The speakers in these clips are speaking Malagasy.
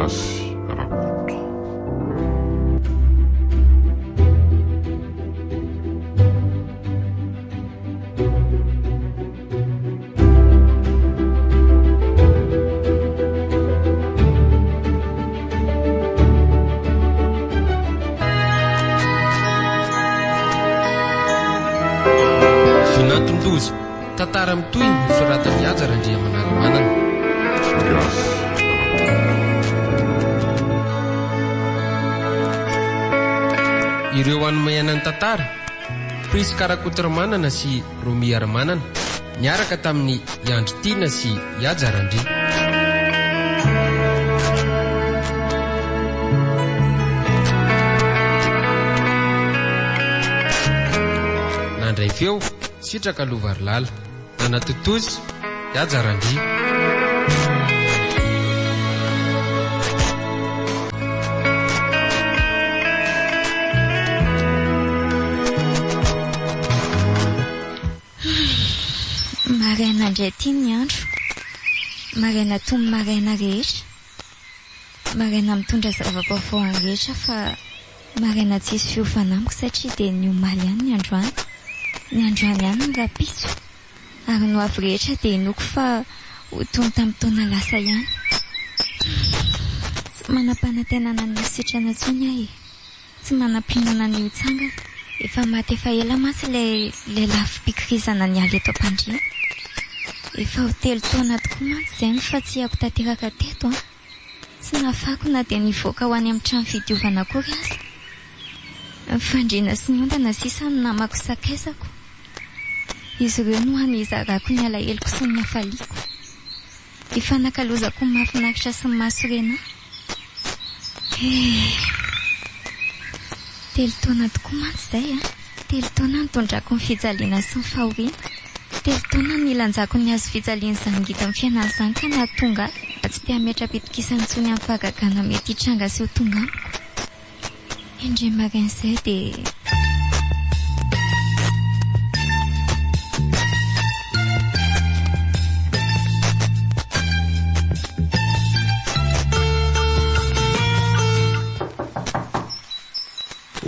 Gasy Rakoto. Vinaton-dozy tantara mitoy nosoratan'ny Ajarandriamanalomanana. Gasy Ireo anomayanany tantara Priska Rakotomanana sy Romi Armanana niaraka tamin'ny Iandritiana sy Ajarandri. Nandray feo sitraka lovarilala nanatotozy Ajarandri. Maraina indray ity ny andro, maraina tomy maraina rehetra, maraina mitondra zava-baovao rehetra fa maraina tsisy fiofanamiko satria dia ny omaly ihany ny androany ihany ny rapiso ary no avy rehetra dia inoko fa ho tony tamin'ny taona lasa ihany. Tsy manam-panantenana ny sitrana intsony ahy, tsy manam-pinana ny hotsangana, efa maty efa ela mantsy ilay lafy pikirizana ny aly eto am-pandriana. Efa ho 3 taona tokoa mantsy izay ny fatsiako tanteraka teto. Tsy nafako na dia nivoaka ho any amin'ny trano fidiovana akory aza. Ny fandriana sy ny ondana sisa no namako sakaizako. Izy ireo no any izarako ny alaheloko sy ny hafaliako. Ifanakalozako ny mahafinaritra sy ny mahasorena. 3 taona tokoa mantsy izay 3 taona nitondrako ny fijaliana sy ny fahoriana. 3 taona nilanjako ny azo fijaliana izany ngita amin'ny fiainana izany ka nahatonga tsy te hametra-pitokisana intsony amin'ny fahagagana mety hitranga sy ho tonga amiko. Indray marain'izay dia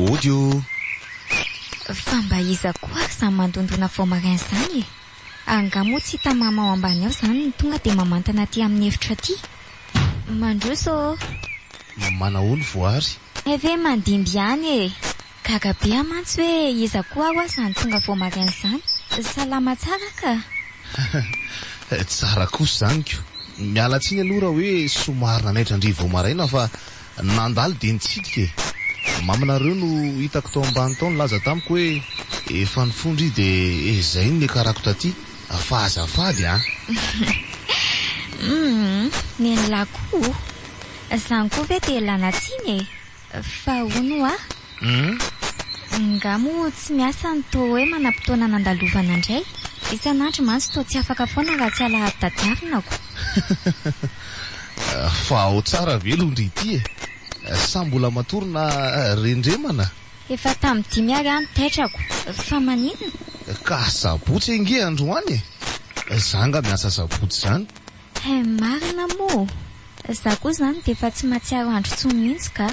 Odio. Fa mba iza koa izany mandondona vao marain'izany angamo tsy hita mama ao ambany ao izany ny tonga dia mamantana aty amin'ny efitra aty. Mandroso Manao ny voary. eve mandimby ihany gagabe amantsy hoe iza koa aho izany tonga vao marain'izany. Salama tsara ka? Tsara kosa zaniko. Miala tsiny aloha raha hoe somary nanaitra andry vao maraina fa nandalo dia nitsidika. Mamanareo no hitako tao ambany tao nilaza tamiko hoe efa nifondry dia izay ny karako taty fa azafady ny lako izany koa ve dia lana tsiny fa hono ngamo tsy miasa ny to hoe manam-potoana nandalovana indray. Isan'andro mantsy to tsy afaka foana raha tsy alahady tadiavinako. fa ao tsara velondry ity sa mbola matorina rendremana. Efa tamin'ny 5 ary any tetrako fa maninona Ka sabotsy inge androany zanga miasa sabotsy izany. Marina mo za koa izany dia efa tsy mahatsiaro andro tsony mihitsy ka.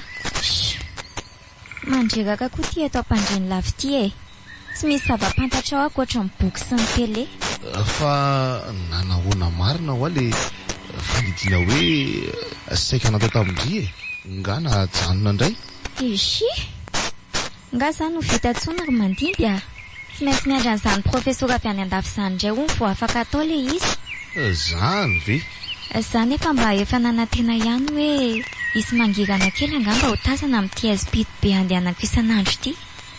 Mandreraka koa ty eto am-pandriany lavy ty tsy misy zava-pantatra ao akoatra ny boky sy ny tele. Fa nanahoana marina ho le fanidiana hoe saika natao tamindry nga na janona indray. Ishi nga zany ho vita tsony ry mandimby tsy maintsy miandra an'izany profesora avy any andafy izany indray ho ny vao afaka atao le izy. Zany ve? Izany mba efa nanantena ihany hoe isy mangirana kely angamba ho tazana amin'ity azopito be andehanako isan'andro ity.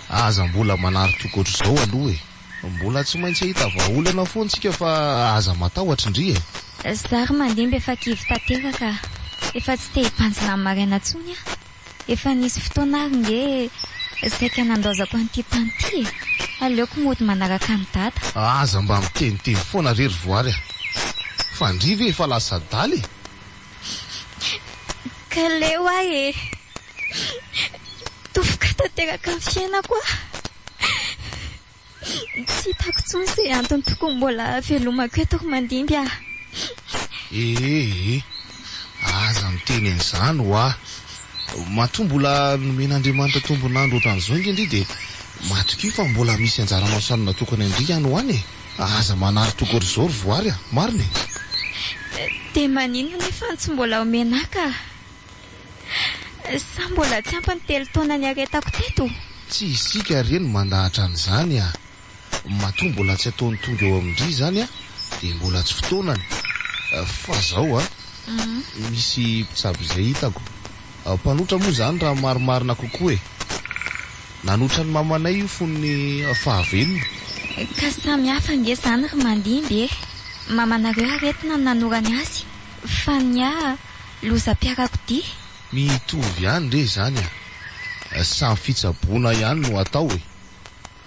Aza mbola manary tokotro izao aloha mbola tsy maintsy hita vahaolana foantsika fa aza matahotra indry Zary mandimby efa kivy tanteraka efa tsy te hipanjina amin'ny maraina tsony efa nisy fotoana ary nge saika nandaozako an'ity tany ity aleoko mody manaraka ny dada. Aza mba miteniteny foana rery voary fa ndry ve efa lasa daly ka leo ahy tofoka tanteraka ny fiainako tsy hitako tsony izay antony tokony mbola velomako eto ry mandimby aza miteny an'izany ho aho. Matombola nomen'Andriamanitra tombonandro ohatran'izao indrindry dia matoky fa mbola misy anjara masano natokana indri any ho any e. Aza manary tokoro izao ry voary marina e. Dia manino nefa tsy mbola omenaka? Sa mbola tsy ampany 3 taona ny aretako teto? Tsy isika reny mandahatra an'izany a. Matoa mbola tsy ataony tonga eo amindry zany a, dia mbola tsy fotoanany. Fa zao a, misy mpitsabo izay hitako. Mpanotra moa zany raha marimarina kokoa e. Nanotra ny mamanay io fon'ny fahavelona. Ka samy hafa nge zany ry mandimby e. Mamanareo aretina nanorany azy, fa ny lozam-piarakodia. Mitovy ihany re zany a. Samy fitsaboana ihany no atao e.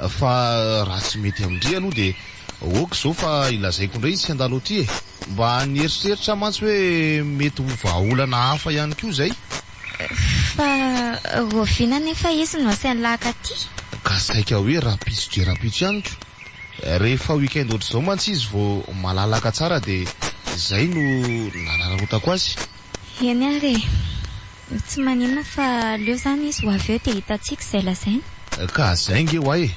Fa raha tsy mety amindry aloha dia oka zao fa ilazaiko indray izy andalo aty e. Mba nieritreritra mantsy hoe mety ho vahaolana hafa ihany koa zay. Fa roviana nefa izy no asainy lahaka aty. Ka saika hoe rapitso dia rapitso ihany ko. Rehefa weekend ohatr'izao mantsy izy vao malalaka tsara dia zay no nanararaotako azy. Eny ary tsy maninona fa leo zany izy ho avy eo dia hitantsika izay lazainy. Ka zay nge ho ahy e.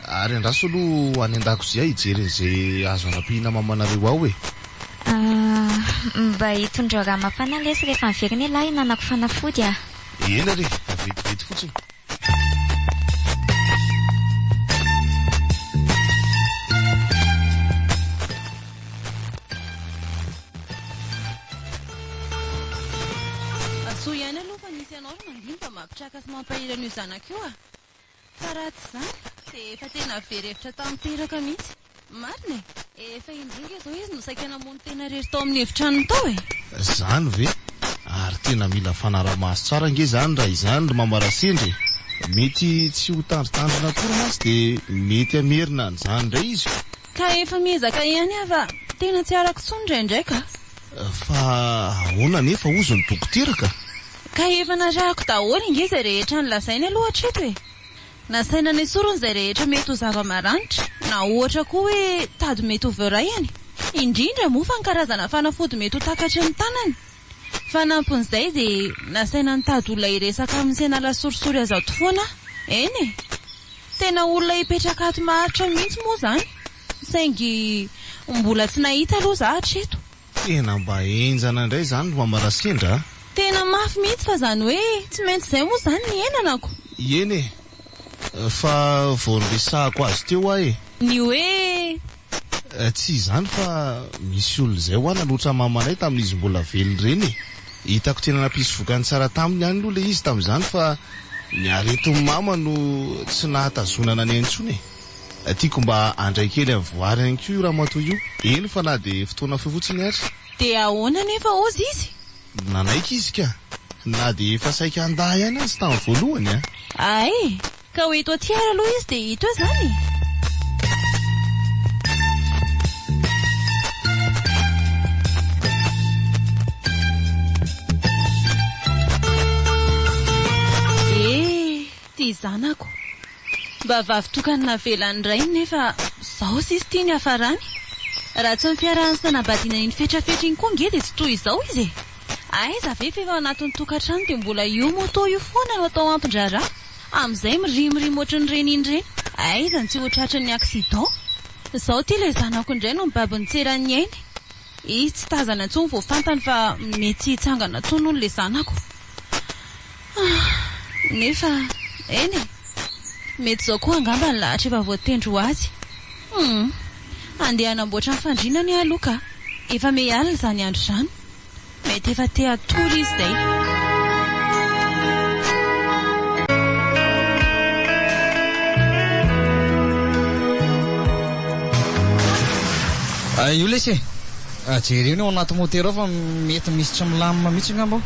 Ary andraso aloha any an-dakozia hijeryn'izay azo anampiana mamanareo ao e. Mba hitondra raha mafana lesy rehefa miveriny lahy hinanako fanafody a. Ena re, vetivety fotsiny. Asoa ihany aloha fa nisy ianao ry mandinika mba mampitraka sy mampahirana io zanako io a. Fa raha tsy zany dia efa tena verevitra tamin'teraka mihitsy. Marina e, efa indringa izao izy no saika namono tena rery tao amin'ny efitrano tao e. Zany ve? Ary tena mila fanara-maso tsara nge zany raha izany ry mamarasindry. Mety tsy ho tandrotandrona akory masy dia mety amerina an'izany indray izy. Ka efa miezaka ihany fa tena tsy arako tsony indraindraika. Fa ahoana nefa ozy ny dokoteraka? Ka efa narahako daholo inge izay rehetra nilazainy aloha hatreto e. Nasaina ny sorony izay rehetra mety ho zava-maranitra, na ohatra koa hoe tady mety ho voarayany. Indrindra moa fa ny karazana fanafody mety ho takatra ny tanany. Fa nampon'izay dia nasaina ny tady olona iresaka amin'ny sena lasorisory azato foana. Eny e, tena olona hipetraka ato maharitra mihitsy moa zany. Saingy mbola tsy nahita aloha za hatreto. Tena mba enjana indray zany mamarasindra. Tena mafy mihitsy fa zany hoe tsy maintsy izay moa zany ny enanako. Eny e, fa vao niresahako azy teo ahy e. Ny hoe tsy izany fa misy olona izay ho naloatra mamanay tamin'izy mbola velony reny e. Hitako tena nampisy vokany tsara taminy ihany aloha le izy tamin'izany fa ny aretin'ny mama no tsy nahatazonana ny antsony e. Tiako mba andray kely amin'ny voary ihany koa io raha matoa io. Eny fa na dia fotoana fotsiny ary. dia ahoana nefa ozy izy? Nanaika izy ka. Na dia efa saika andaha ihany azy tamin'ny voalohany a. Ay, ka ho eto aty ary aloha izy dia hito eo zany. Ty zanako mba vavy-tokany navelany ray nefa zao sisy tiany hafarany. Raha tsy mifiarahany sy nanabadiana iny fetrafetra iny koa nge dia tsy toy izao izy e. Aiza ve fa efa anatin'ny tokantrano dia mbola io moto io foana no atao ampin-draharaha. Amin'izay mirimorimo ohatry ny reny iny reny. Aiza ny tsy ho tratry ny accident. Izao ty ilay zanako indray no mibabiny tserany ainy. Izy tsy tazana intsony vao fantany fa mety hitsangana tsony hono ilay zanako. Nefa eny e, mety zao koa angamba ny lahatra efa voatendro ho azy. Andeha hanamboatra ny fandrinany aloha ka. Efa miala izany andro izany. Mety efa te hatory izy day. Io lesy jereny ao anaty motera ao fa mety misy tsy milamina mihitsy ngamba ao.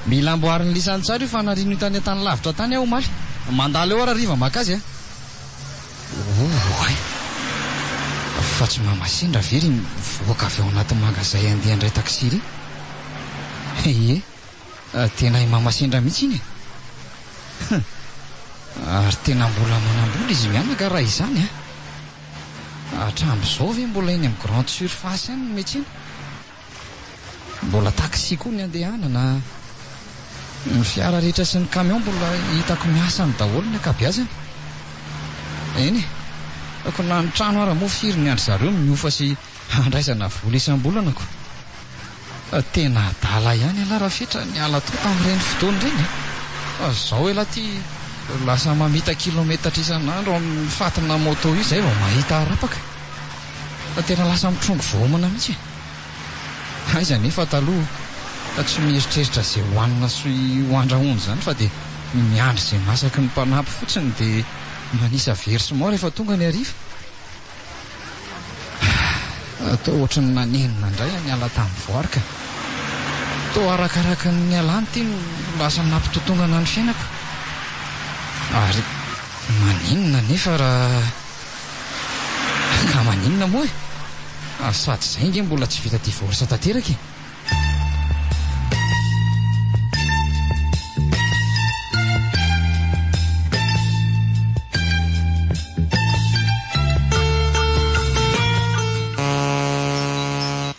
Mila amboariny lisany tsara io fa narino hitany tany lavitra tany aho omaly. Mandala eo ara riva makazy a. Fa tsy mamasindra very voaka avy ao anaty magazay andeha andray taksiry. Ie, tena mamasindra mihitsy iny. Ary tena mbola manambola izy mianaka raha izany a. Hatramby izao ve mbola eny amin'ny grande surface any metsina. mbola taxi koa ny andehanana ny fiara rehetra sy ny camion mbola hitako miasa ny daholo ny akabeazany eny ako na ny trano ara moa firy ny andry zareo miofa sy andraisana vola isam-bolanako tena adala ihany ala rafetra ny ala to tamin'ireny fotoana ireny zao ela ty lasa mamita kilometatra isan'andro amin'ny fatina moto io zay vao mahita arapaka tena lasa mitrongo vomana mihitsy aiza nefa taloha tsy mieritreritra zay hoanina sy hoandrahony zany fa dia miandry zay masaky ny mpanampy fotsiny dia manisa very sy mao rehefa tonga ny ariva atao ohatra ny nanenina indray ny ala tamin'ny voarika to arakaraka ny alany ty no lasa nampitotongana ny fiainako ary maninona nefa raha ka maninona moa sady zay nge mbola tsy vita divorsa tanteraka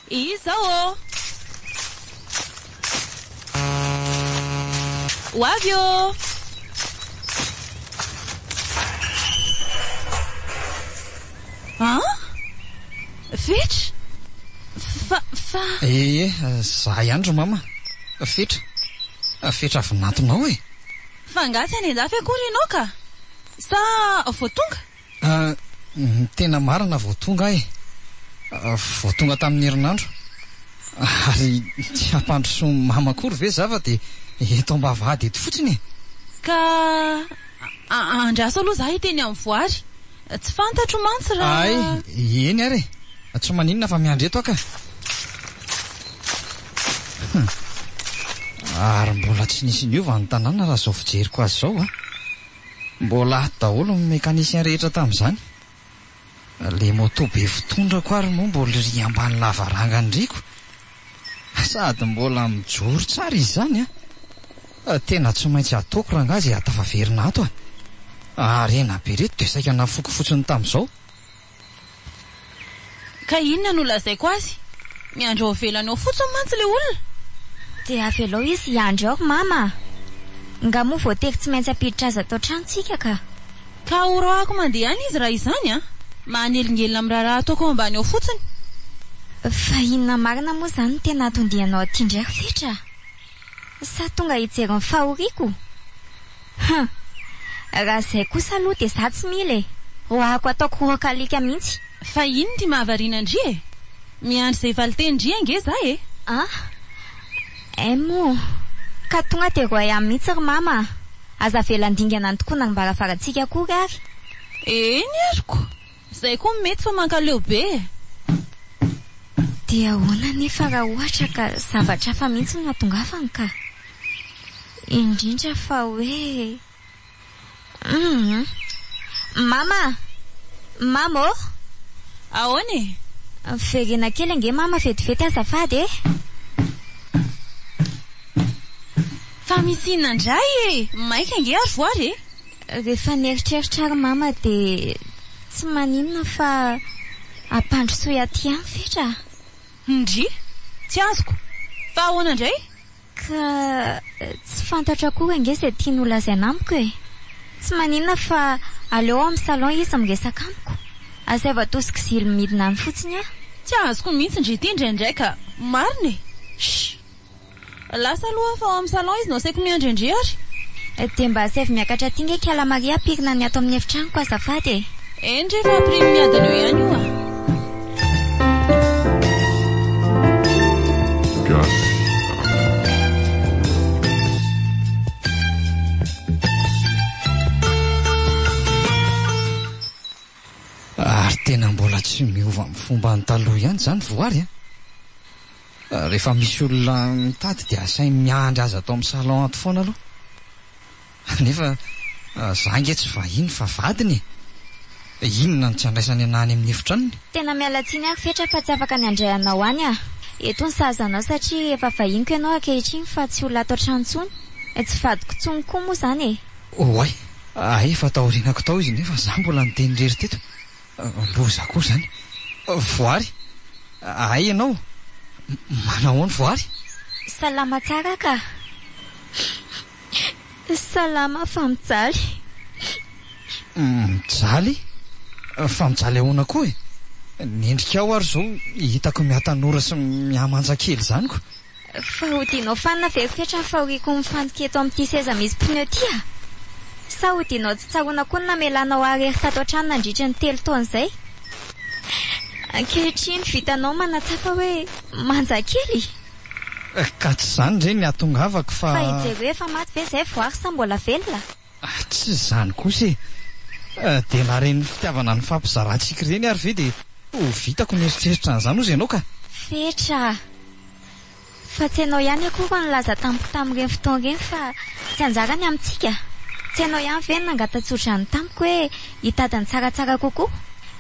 izao hoavy fetra za ihany ro mama fetra avy natonao fa ngatsy any andafy akory ianao ka sa vao tonga tena marina vao tonga vao tonga tamin'ny herinandro ary tsy ampandroso mama akory ve zava dia eto mba vady eto fotsiny ka andraso aloha za hiteny amin'ny voary tsy fantatro mantsy raha eny ary tsy maninona fa miandry eto aka ary mbola tsy nisy niova ny tanàna raha zao fijeriko azy zao mbola daholo ny mekanisien rehetra tamin'izany le moto be fitondrako ary moa mbola ry ambany lavarangany riko sady mbola mijoro tsara izy zany tena tsy maintsy ataoko raha ngazy hatafaverina ato ary ena be reto dia saika nafoko fotsiny tamin'izao ka inona no lazaiko azy miandro ao velany ao fotsiny mantsy le olona dia avy alao izy hiandry aoko mama nga moa voateky tsy maintsy apiditra azy atao tranontsika ka oroako mandeha any izy raha izany manelingelina amin'ny raharaha ataoko ao ambany ao fotsiny fa inona marina moa zany tena atondihanao aty ndraiky fetra sa tonga hijery ny fahoriako raha zay kosa aloha dia za tsy mila roako ataoko roakalika mihitsy fa ino ty mahavariana ndri miandry zay valiteny ndri nge za moa ka tonga dia roay amin'ny mihitsy ry mama aza velandingana ny tokoa nagmbarafarantsika akory ary eny ariko zay koa mety fa mankaleo be dia ahoana nefa raha ohatra ka zavatra hafa mihitsy no atongafany ka indrindra fa hoe mama ahoany verena kely ange mama vetivety azafady fa misy inona ndray maika ange ary voary rehefa nieritreritra ary mama dia tsy maninona fa ampandrosoy aty any fetra ndry tsy azoko fa ahoana indray ka tsy fantatra akory ange zay tia nolazaina amiko tsy maninona fa aleo amin'ny salon izy miresaka amiko azay vatosiko zily midina any fotsiny tsy azoko mihitsy ndry ity indraindray ka marina lasa aloha fa ao amin'ny salon izy no saiko miandrindry ary dia mba azay miakatra ty nge Kala Maria apirina ny ato amin'ny efitraniko azafady eny rehefa aprimy miadana eo ihany io Gasy ary tena mbola tsy miova amin'ny fomba ny taloha ihany zany voary rehefa misy olona mitady dia asay miandry azy atao amin'ny salon ato foana aloha nefa za nge tsy vahiny fa vadiny inona ny tsy andraisany anany amin'ny efitranony tena mialatsiny ary fetra fa tsy afaka ny andrayanao any eto ny sazanao satria efa vahiniko ianao ankehitriny fa tsy olona atao tranontsony tsy vadiko tsony koa moa zany oay efa taorinako tao izy nefa za mbola niteny rery teto loza koa zany voary ianao Manao ny voary? Salama tsara ka. Salama fa mijaly. Mijaly? Fa mijaly ahoana koa e? Nendrika aho ary zao hitako miatanora sy miamanja kely zany ko. Fa hodinao fanina verifetra ny fahoriako mifantoka eto amin'ity seza misy pneu ty a? Sa hodinao tsy tsaroana koa ny namelanao arery tato an-trano nandritra ny 3 taona izay? Ankehitriny vitanao manatsafa hoe manja kely. Ka tsy zany re ny atongavako fa... Fa hijery hoe efa maty ve izay voary sa mbola velona? Tsy zany kosa e. Dia na reny fitiavana ny fampizarantsika ireny ary ve dia ho vitako mieritreritra an'izany ozy ianao ka? Fetra. Fa tsy ianao ihany akory ny laza tampoka tamin'ireny fotoana ireny fa tsy anjara ny amintsika. Tsy ianao ihany ve ny nangatatsotra ny tampoka hoe hitadiny tsaratsara kokoa?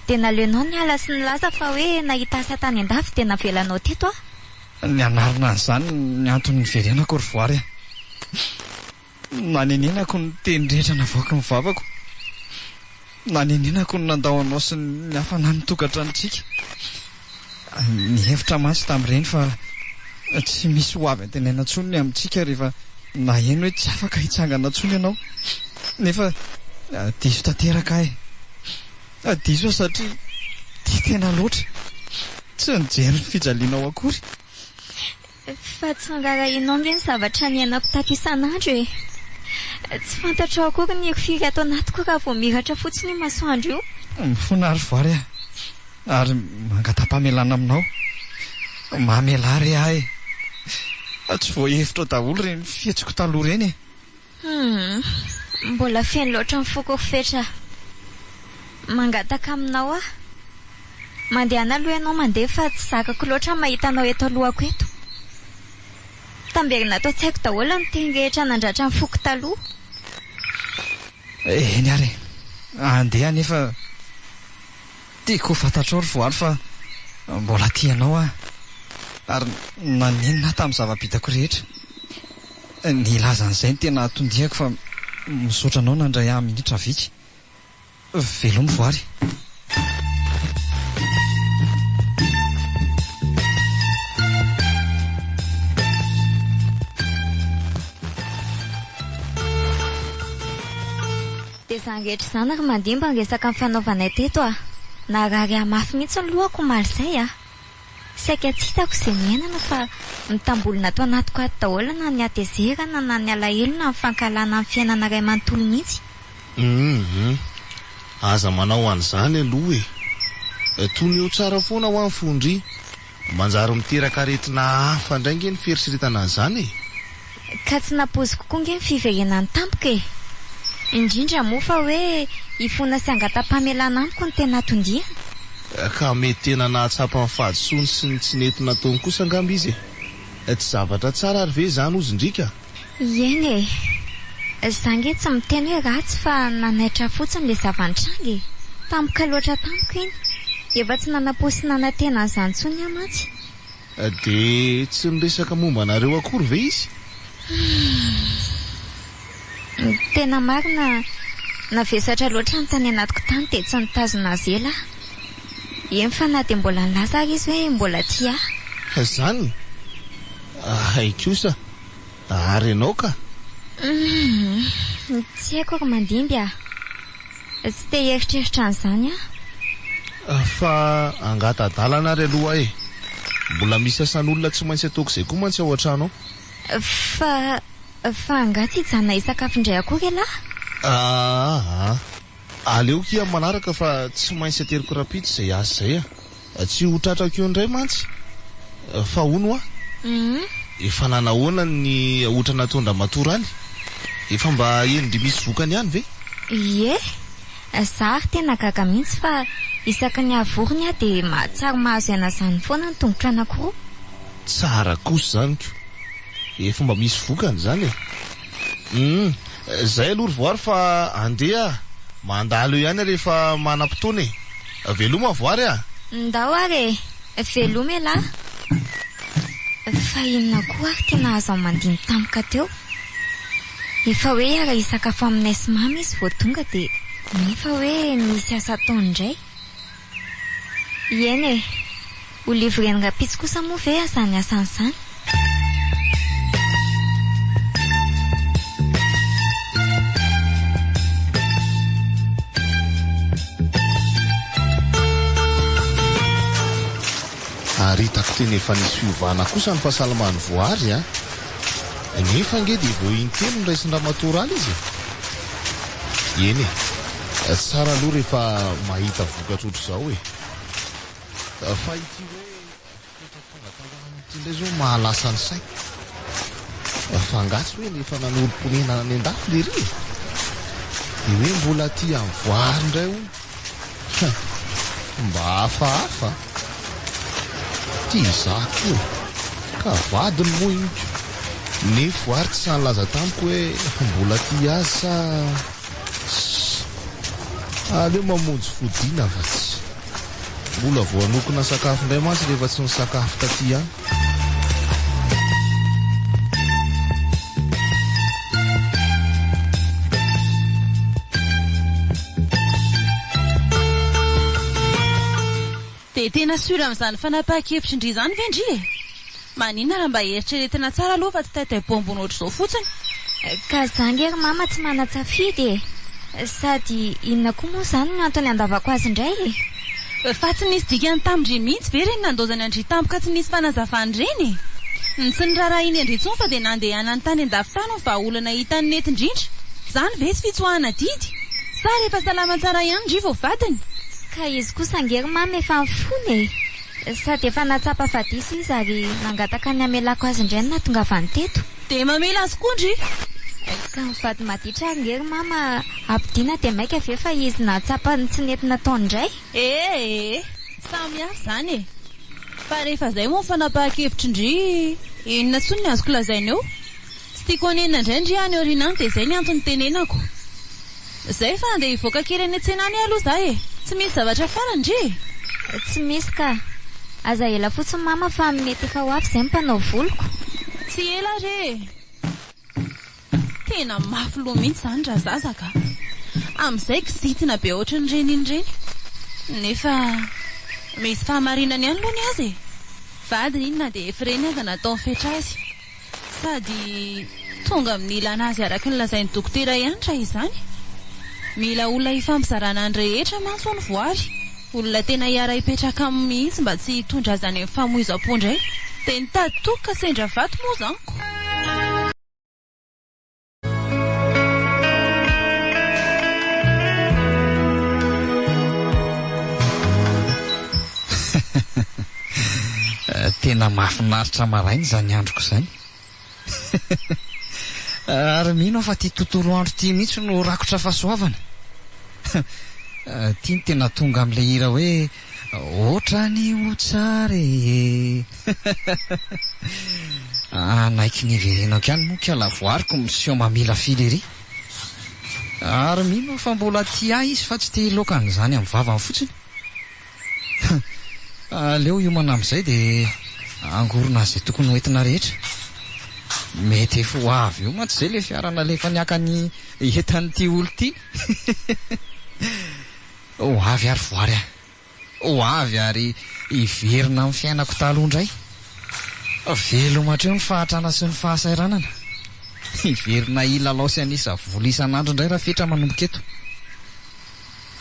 Dia naleonao ny ala sy ny laza fa hoe nahita asa tany an-dafy dia navelanao teto a? Ny anarina an'izany ny antony niverenako ry voary a. Nanenenako ny teny rehetra navoaka ny vavako. Nanenenako ny nandahoanao sy ny hafanany tokantranotsika. Ny hevitra masy tamin'ireny fa tsy misy ho avy antenena intsony ny amintsika rehefa naheno hoe tsy afaka hitsangana intsony ianao. Nefa diso tanteraka ahy. Diso satria tia tena loatra. Tsy nijery ny fijalianao akory. Fa tsy ngararahinao nge ny zavatra niainako tato isan'andro e. Tsy fantatrao akory ny firy ato anatiko raha vao miratra fotsiny io masoandro io. Mifona ary voary a. Ary mangatam-pamelana aminao. Mamela re ahy. Tsy voahevitra daholo reny fihetsiko taloha reny e. Mbola feno loatra ny foko fetra. Mangataka aminao a. Mandehana aloha ianao mandeha fa tsy zakako loatra mahita anao eto alohako eto. Tamberina atao tsy haiko daholo ny teny rehetra nandratra ny foko taloha. Eny ary. Andeha nefa tiako ho fantatrao ry voary fa mbola tianao a. Ary nanenina tamin'ny zava-bitako rehetra. Ny ilazan'izay ny tena atondihako fa misaotra anao nandray ahy minitra vitsy. Veloma voary. Dia izany rehetra izany ary mandimba ny resaka ny fanaovanay teto a. Narary ahy mafy mihitsy ny lohako malizay a. Saika tsy hitako izay miainana fa mitambolona ato anatiko ato daholo na ny atezerana na ny alahelo na ny fankalana ny fiainana iray manontolo mihitsy. Aza manao an'izany aloha e. Tony eo tsara foana ho an'ny fondry. Manjary miteraka aretina hafa indray nge ny fieritseretana an'izany e. Ka tsy napozy kokoa nge ny fiverenany tampoka e. Indrindra moa fa hoe hifona sy angatam-pamelana amiko ny tena atondihana. Ka mety tena nahatsapa ny fahadisoany sy ny tsy nety nataony kosa angamba izy e. Tsy zavatra tsara ary ve zany ozy ndrika? Ieny e. Zange tsy miteny hoe ratsy fa nanaitra fotsiny le zavan-tranga e. Tampoka loatra tampoka iny. Efa tsy nanaposy nanantena an'izany intsony aho mantsy. De tsy miresaka momba anareo akory ve izy? Tena marina navesatra loatra ny tany anatiko tany dia tsy nitazona azy ela. Eny fa na dia mbola nilaza ary izy hoe mbola tia ahy. Zany? Hay kosa. Ary ianao ka? Tsy haiko ary mandimby a. Tsy te heritreritra an'izany a. Fa angata-dalana ary aloha e. Mbola misy asan'olona tsy maintsy ataoko izay koa mantsy ao an-trano ao. Fa angatsy hijanona isakafo indray akory ela? Aleo kia manaraka fa tsy maintsy ateriko rapitra izay asa izay a. Tsy ho tratrako eo indray mantsy. Fa hono a? Efa nanahoana ny otrana tonda matorany? Efa mba endry misy vokany ihany ve? Ie, zary tena gaga mihitsy fa isaky ny avorony a dia mahatsara mahazo aina izany foana ny tongotra anankiroa. Tsara kosa zany ko. Efa mba misy vokany zany e. Zay aloha ry voary fa andeha mandalo ihany rehefa manam-potoana e. Veloma voary a? Ndao ary e. Veloma ela. Fa inona koa ary tena azo mandiny tampoka teo. Efa hoe ara isakafo aminay sy mamy izy vao tonga dia nefa hoe misy asa ataony indray. Ieny e. ho livrenina pitsy kosa moa ve asany asany zany. ary hitako teny efa nisy fiovana kosa ny fahasalaman'ny voary a nefa nge dia vao intelo ny raisin-dramatoraly izy eny e tsara aloha rehefa mahita vokatra ohatr' izao e fa ity hoe indray zao mahalasa ny saiko fangatsy hoe nefa nanolo-ponena any an-dafy le ry dia hoe mbola ty amin'ny voary indray o mba hafahafa ty zako io ka vadiny moa inko nefa voary tsy sanylaza tamiko hoe mbola ty azy sa aleo mamonjy fodiana fa tsy mbola voanokona sakafo indray mantsy rehefa tsy ny sakafo taty any. dia tena sura amin'izany fanapahan-kevitra indry izany ve ndry e maninona raha mba eritreretina tsara aloha fa tsy taitaim-bombony ohatr'izao fotsiny ka zangery mama tsy mana-tsafidy e sady inona koa moa izany no antony andavako azy indray e fa tsy nisy dikany tamindry mihitsy ve reny nandozany andry tampoka tsy nisy fanazavany reny ny tsy ny raharaha iny andry intsony fa dia nandeha hanany tany an-davitany ho vahaolana hitany nety-indrindra izany ve sy fitsoahana didy sa rehefa salama tsara ihany ndry vao vadiny ka izy kosa angery mama efa mifony e sady efa natsapa fadisy izy ary nangataka ny amelako azy indray na tonga avany teto dia mamela azy koa ndry ka mivady maditra angery mama ampidiana dia maika ave fa izy natsapa ny tsy nety nataony indray samy hafa izany e fa rehefa izay moa fanapahan-kevitra indry inona tsony ny azoko lazaina eo tsy tiako anenina indray ndry any orinany dia izay ny antony tenenako izay fa andeha hivoaka kely any an-tsenany aloha za e tsy misy zavatra farany ndry tsy misy ka aza ela fotsiny mama fa mety efa ho avy izay mpanao voloko tsy ela re tena mafy loha mihitsy izany raha zazaka amin'izay kizitina be ohatra ny reny iny reny nefa misy fahamarinany ihany aloha ny azy e vadiny inona dia efireny aza natao mifetra azy sady tonga amin'ny ilana azy araka ny lazain'ny dokotera ihany raha izany mila olona hifampizarana ny rehetra mantsy ho ny voary olona tena hiara hipetraka amin'ny mihitsy mba tsy hitondra azy any amin'ny famoizam-po indray dia nitady tokoka sendra vato moa zaniko tena mahafinaritra marainy izany androko izany ary mino fa ty tontolo andro ty mihitsy no rakotra fahasoavana tia ny tena tonga amin'ilay hira hoe ohatra ny otsare naiky ny verenako ihany moa ka lavoariko misio mamila filery ary mino fa mbola tia izy fa tsy te lokana izany amin'ny vavany fotsiny aleo iomana amin'izay dia angorona azy izay tokony hoentina rehetra mety efa ho avy io ma tsy izay le fiarana lefa niakany entan'ity olo ty ho avy ary voary ho avy ary hiverina amin'ny fiainako taloha indray velomatreo ny fahatrana sy ny fahasairanana hiverina ilalao sy anisa vola isan'andro indray raha fetra manomboka eto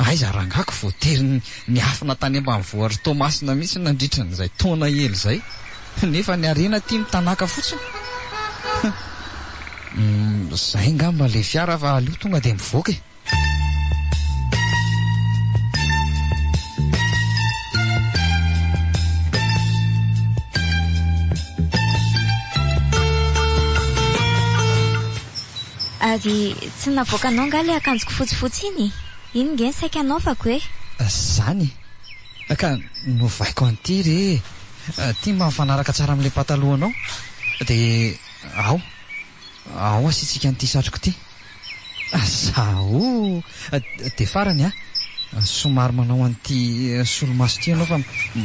aiza rangako voatery ny afina tany ambany voary tomasina mihitsy nandritra n'izay taona ely izay nefa ny arena tia mitanaka fotsiny zay ngamba le fiara fa aleo tonga dia mivoaka e ary tsy navoaka anao nga le akanjoko fotsifotsy iny nge ny saika anaovako e zany ka novaiko an'ity re tia mba mifanaraka tsara amin'ilay patalohanao dia ao asitsika n'ity satroko ity zaho dia farany somary manao an'ity solomaso ty anao fa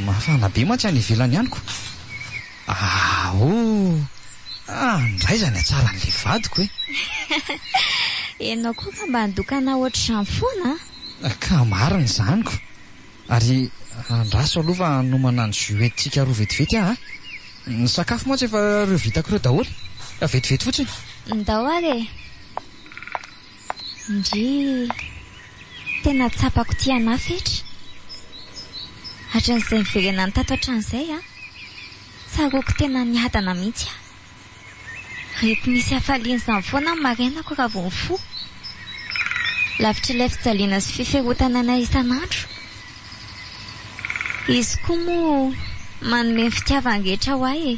mafana be mantsy any ivelany ihaniko ndray zany atsara n'le vadiko e enao koa ka mba handokana ohatr'izany foana ka marina zaniko ary andraso aloha fa nomanany jouettsika roa vetivety ny sakafo moa tsy efa reo vitako ireo daholy vetivety fotsiny ndao ary ndry tena tsapako tiana fetra hatran'izay miverena ny tato hatran'izay tsaroko tena niadana mihitsy rehefa misy hafalian'izany foana ny marainako raha vao mifo lavitra ilay fijaliana sy fiferotana anay isan'andro izy koa moa manome ny fitiavany rehetra ho ahy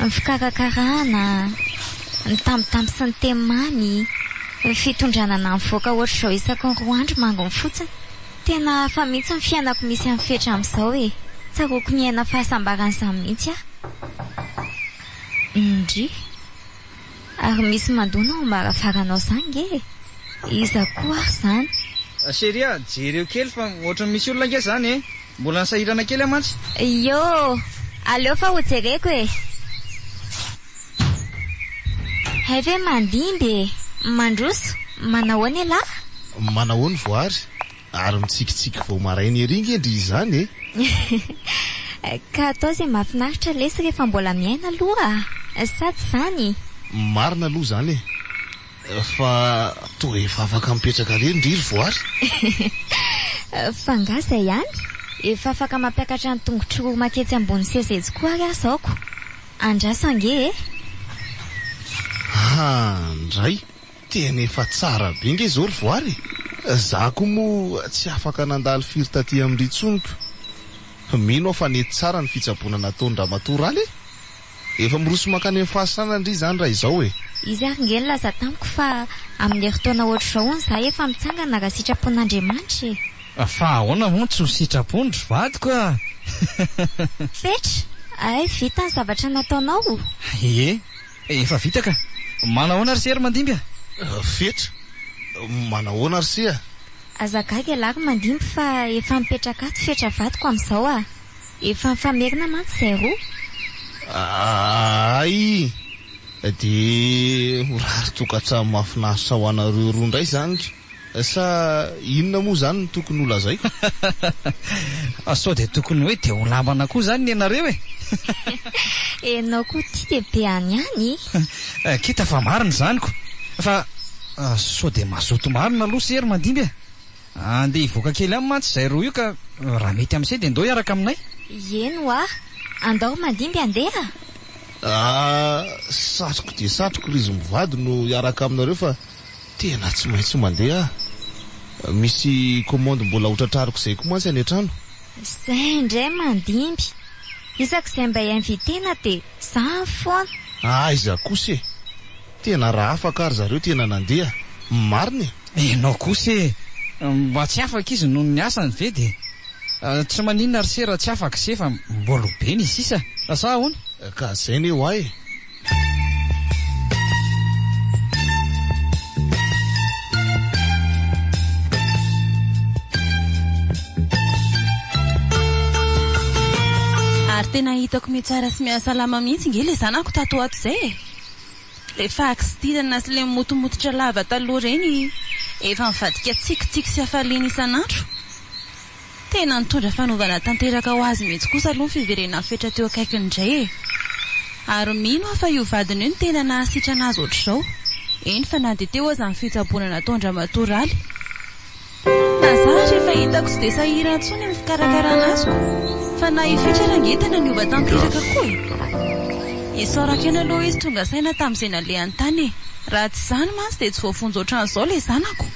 ny fikarakarana ny tambitamby sy ny temamy ny fitondranana ny voaka ohatr'izao isako ny 4 andro mangony fotsiny tena fa mihitsy ny fiainako misy amin'ny fetra amin'izao tsaroko ny aina fahasambaran'izany mihitsy ndry ary misy mandona ao mbarafaranao zany nge iza koa ary zany seria jereo kely fa ohatra misy olona nge zany mbola nisahirana kely amantsy yo aleo fa ho jereko have mandimby mandroso manahoany lahy manahoany voary ary mitsikitsiky vao marainy ery ngendry izany ka atao izay mahafinaritra lesy rehefa mbola miaina aloha sady zany marina aloha zany fa toa efa afaka mipetraka rery ndriry voary fa ngaza ihany efa afaka mampiakatra ny tongotry roa maketsy ambony sezetsy koa ary azaoko andrasa nge ndray tena efa tsara be nge zao ry voary zako moa tsy afaka nandalo firy taty amin'ny ritsoniko mino fa nety tsara ny fitsaboana nataony Ramatoraly efa miroso makany amin'ny fahasanandry zany raha izao izy ary nge laza tamiko fa amin'ny heritaona ohatr'izao ny za efa mitsangana raha sitrapon'Andriamanitra fa ahoana moa tsy ho sitrapondry vadiko fetra ay vita ny zavatra nataonao efa vita ka manahoana ry sery mandimby fetra manahoana ry se azagaga alary mandimby fa efa mipetraka ato fetra vadiko amin'izao efa mifamerina mantsy zay roa ay de rary tokatra mahafinaritra ho anareo roa ndray zany sa inona moa zany ny tokony olazaiko sao de tokony hoe de ho lambana koa zany ny anareo enao koa ty de be any kita fa marina zanyko fa sao de mazoto marina aloha sery mandimby andeha hivoaka kely amin'ny mantsy zay roa io ka raha mety amin'izay de ndao hiaraka aminay eno andao mandimby andeha satroko de satroko rizy mivady no hiaraka aminareo fa tena tsy maintsy mandeha misy commande mbola hotratrariko zay koa mantsy any an-trano zay indray mandimby isaka izay mba invitena de zany foana iza kosa tena raha afaka ary zareo tena nandeha marina enao kosa mba tsy afaka izy noho ny asany ve de tsy maninona ry sera tsy afaka se fa mbola be ny sisa sa ahoana ka zay ne ho ahy ary tena hitako mitsara sy mihasalama mihitsy nge le zanako tato ato zay le faaksidina sy le motomototra lava taloha reny efa mivadika tsikitsiky sy hafaliana isan'andro tena nitondra fanaovana tanteraka ho azy mihitsy kosa aloha fiverena fetra teo akaikiny indray ary mino fa io vadiny io ny tena nahasitra anazy ohatr'izao eny fa na de teo aza ny fitsaboana nataony Ramatoraly na zatra efa hitako tsy de sahira ntsony amin'ny fikarakarana azoko fa na ifetra range tena niova tanteraka koa isaoraka eny aloha izy tonga saina tamin'izay nalehany tany raha tsy zany mantsy de tsy voafonjo ohatran'izao le zanako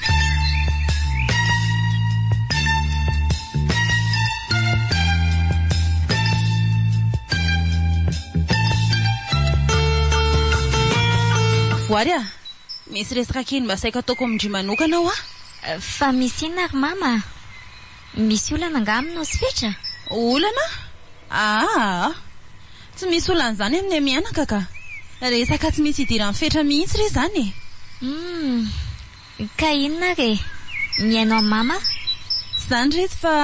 voary misy resaka kely mba saika ataoko amindry manokana ao fa misy inona ary mama misy olana nga aminao sy fetra olana tsy misy olana zany amin'ny mianaka ka resaka tsy misy idiran'ny fetra mihitsy re zany ka inona re miainao mama zany reto fa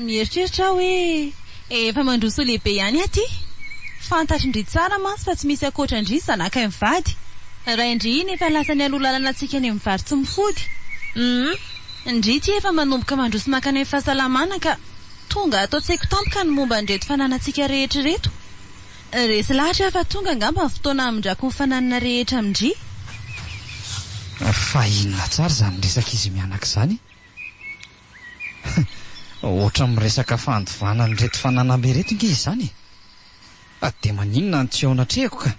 mieritreritra hoe efa mandroso lehibe ihany aty fantatrindry tsara mantsy fa tsy misy akoatra ndry zanakay mivady raha indry nefa lasa ny alolalana antsika any mivary tsy mifody ndry ty efa manomboka mandroso makany amin'ny fahasalamana ka tonga ataontsika tampoka ny momba an'ireto fananantsika rehetra reto. Resy lahatra fa tonga angamba ny fotoana amindrako ny fananana rehetra amindry. Fa inona tsara zany resaka izy mianaka izany. Ohatra miresaka fandovana ny reto fananam-be reto inge izy izany. Dia maninona ny tsy ao anatrehako ka.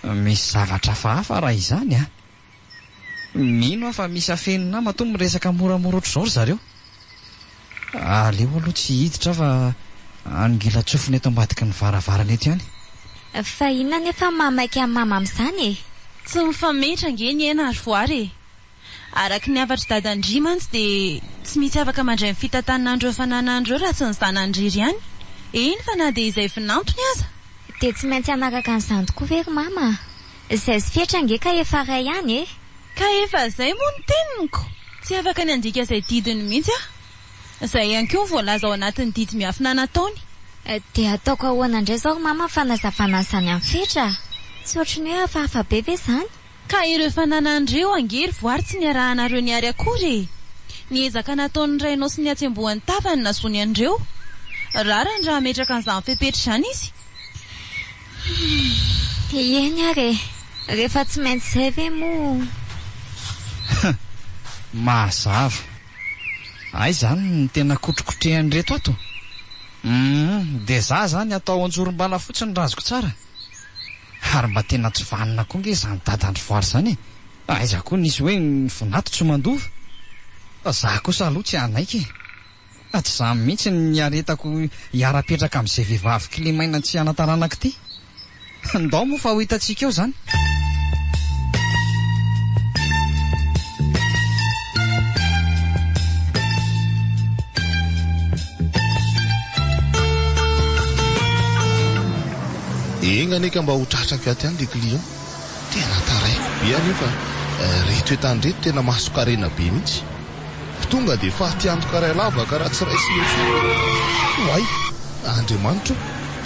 Misy zavatra hafahafa raha izany a. Mino aho fa misy afenina matoa miresaka moramora ohatr'izao ry zareo. Aleo aloha tsy hiditra fa angila tsofiny eto ambadiky ny varavarana eto ihany. Fa inona nefa mamaika mama amin'izany e? Tsy mifametra nge ny ena ary voary. Araka ny havatry dadandry mantsy dia tsy misy afaka mandray ny fitantanandro fananandro raha tsy ny zanandriry ihany. Eny fa na dia izay vinantony aza. Dia tsy maintsy hanaraka an'izany tokoa ve ry mama? Izay sy fetra nge ka efa ray ihany e? Ka efa izay moa ny teniniko. Tsy afaka ny andika izay didiny mihitsy ah. Izay ihany koa voalaza ao anatin'ny didy miafina nataony. Dia ataoko ahoana indray izao ry mama fanazavana an'izany amin'ny fetra? Tsy ohatry ny hoe hafahafa be ve izany? Ka ireo fananandreo angery voary tsy niarahanareo ny ary akory. Niezaka nataon'ny rainao sy ny atsembohan'ny tavany nazony andreo. Rara ny raha metraka an'izany fepetra izany izy. Eny ary rehefa tsy maintsy izay ve moa? Mazava. Ay zany ny tena kotrokotrehany reto ato. Dia za zany atao anjorom-bala fotsiny razoko tsara. Ary mba tena tsy vanina koa nge izany dadandry voary izany. Aiza koa nisy hoe ny vonato tsy mandova. Za kosa aloha tsy anaiky. Tsy zany mihitsy ny aretako hiara-petraka amin'izay vehivavy kilimaina tsy anataranaka ity. Ndao moa fa ho hitantsika eo zany. Enganeka mba ho tratraka aty any le client. Tena taraiko be anefa reto etany reto tena masokarena be mihitsy. Tonga dia fahatiantoka ray lavaka raha tsy ray sy ay Andriamanitra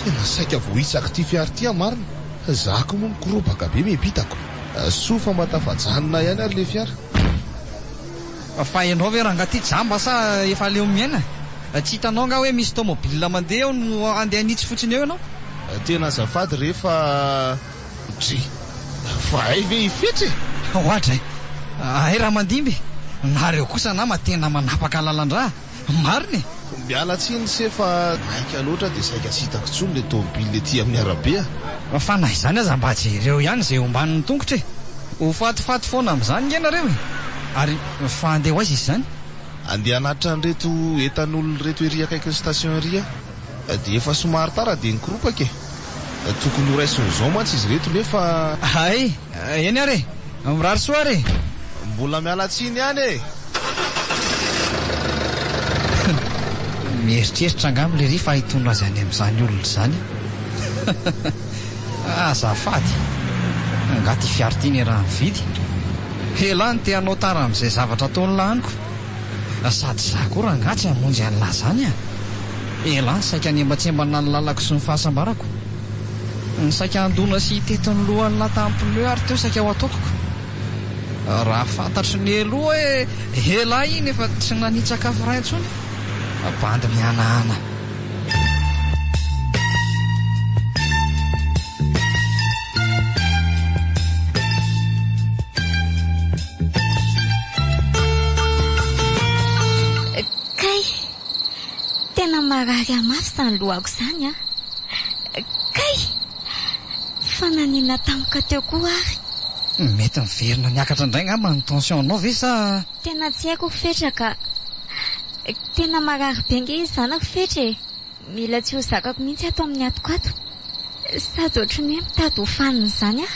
tena saika vohisaka ty fiara ty marina. Zako moa mikorobaka be mebitako. Sofa matafajanona ihany ary le fiara. Fa ianao ve ranga ty jamba sa efa leo miaina? Tsy hitanao nga hoe misy tomobile mandeha eo no andeha nitsy fotsiny eo ianao? Tena azafady rehefa dry fa ay ve ifetra e? Ohatra ay raha mandimby. Nareo kosa nama tena manapaka lalan-drà. Mariny. Miala tsiny se fa aika loatra dia saika tsy hitako tsony le tomobile ety amin'ny arabe. Fa na izany aza mba jereo ihany izay omban'ny tongotra e. Ho fatifaty foana amin'izany nge nareo e. Ary fa andeha ho aiza izy izany? Andeha hanatitra an'ireto entan'olona reto ery akaiky ny station ery dia efa somary tara dia nikoropaka e. Tokony ho raisiny mantsy izy reto nefa ay eny ary mirary soa ary. Mbola miala tsiny ihany e. Mieritreritra angamba le ry fa hitondra azy any amin'izany olona izany. Azafady angaty fiara ty ny raha mividy. Elany te hanao tara amin'izay zavatra ataony laniko. Sady za koa raha ngatsy hamonjy an'lahy zany a. Elany saika any ambatsembana ny lalako sy ny fahasambarako. Ny saika andona sy teton'ny lohan'ny latampin'eo ary teo saika ho ataokako. Raha fantatry ny eloha hoe elahy iny efa tsy nanitsakafo ray intsony. Bandy mihanahana. Kay tena marary amafy zany lohako izany a. Kay fa nanina tampoka teo koa ary. Mety miverina niakatra indray ngamba ny tensionanao ve sa? Tena tsy haiko fetraka. Tena marary be nge izy zany fetra e. Mila tsy ho zakako mihitsy ato amin'ny atoko ato. Sady ohatry ny hoe mitady ho faniny izany a.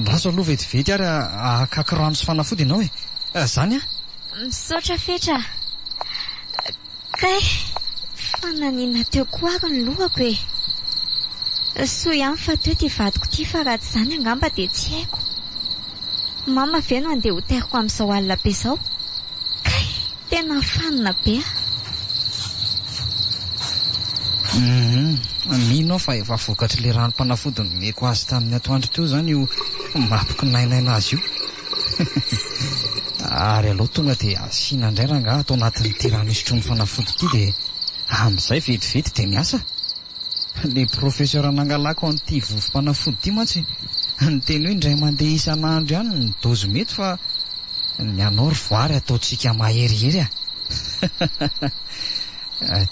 Raso aloha vetivety ary akaky rano sy fanafody ianao e. Zany a? Misaotra fetra. Kay fa nanina teo koa ary ny lohako e. Soa ihany fa teo ty vadiko ty fa raha tsy zany angamba dia tsy haiko. Mama ve no andeha hoteriko amin'izao alina be izao. Kay tena fanina be a. Mino fa efa vokatry le ranom-panafody nomeko azy tamin'ny atoandro teo zany io mampikinainaina azy io. Ary aloha tonga dia asiana indray ranga atao anatin'ny tirano isotrony fanafody ity dia amin'izay vetivety dia miasa. Le professeur nangalako an'ity vovom-panafody ity mantsy ny teny hoe indray mandeha isan'andro ihany ny dozy mety fa ny anao ry voary ataontsika maherihery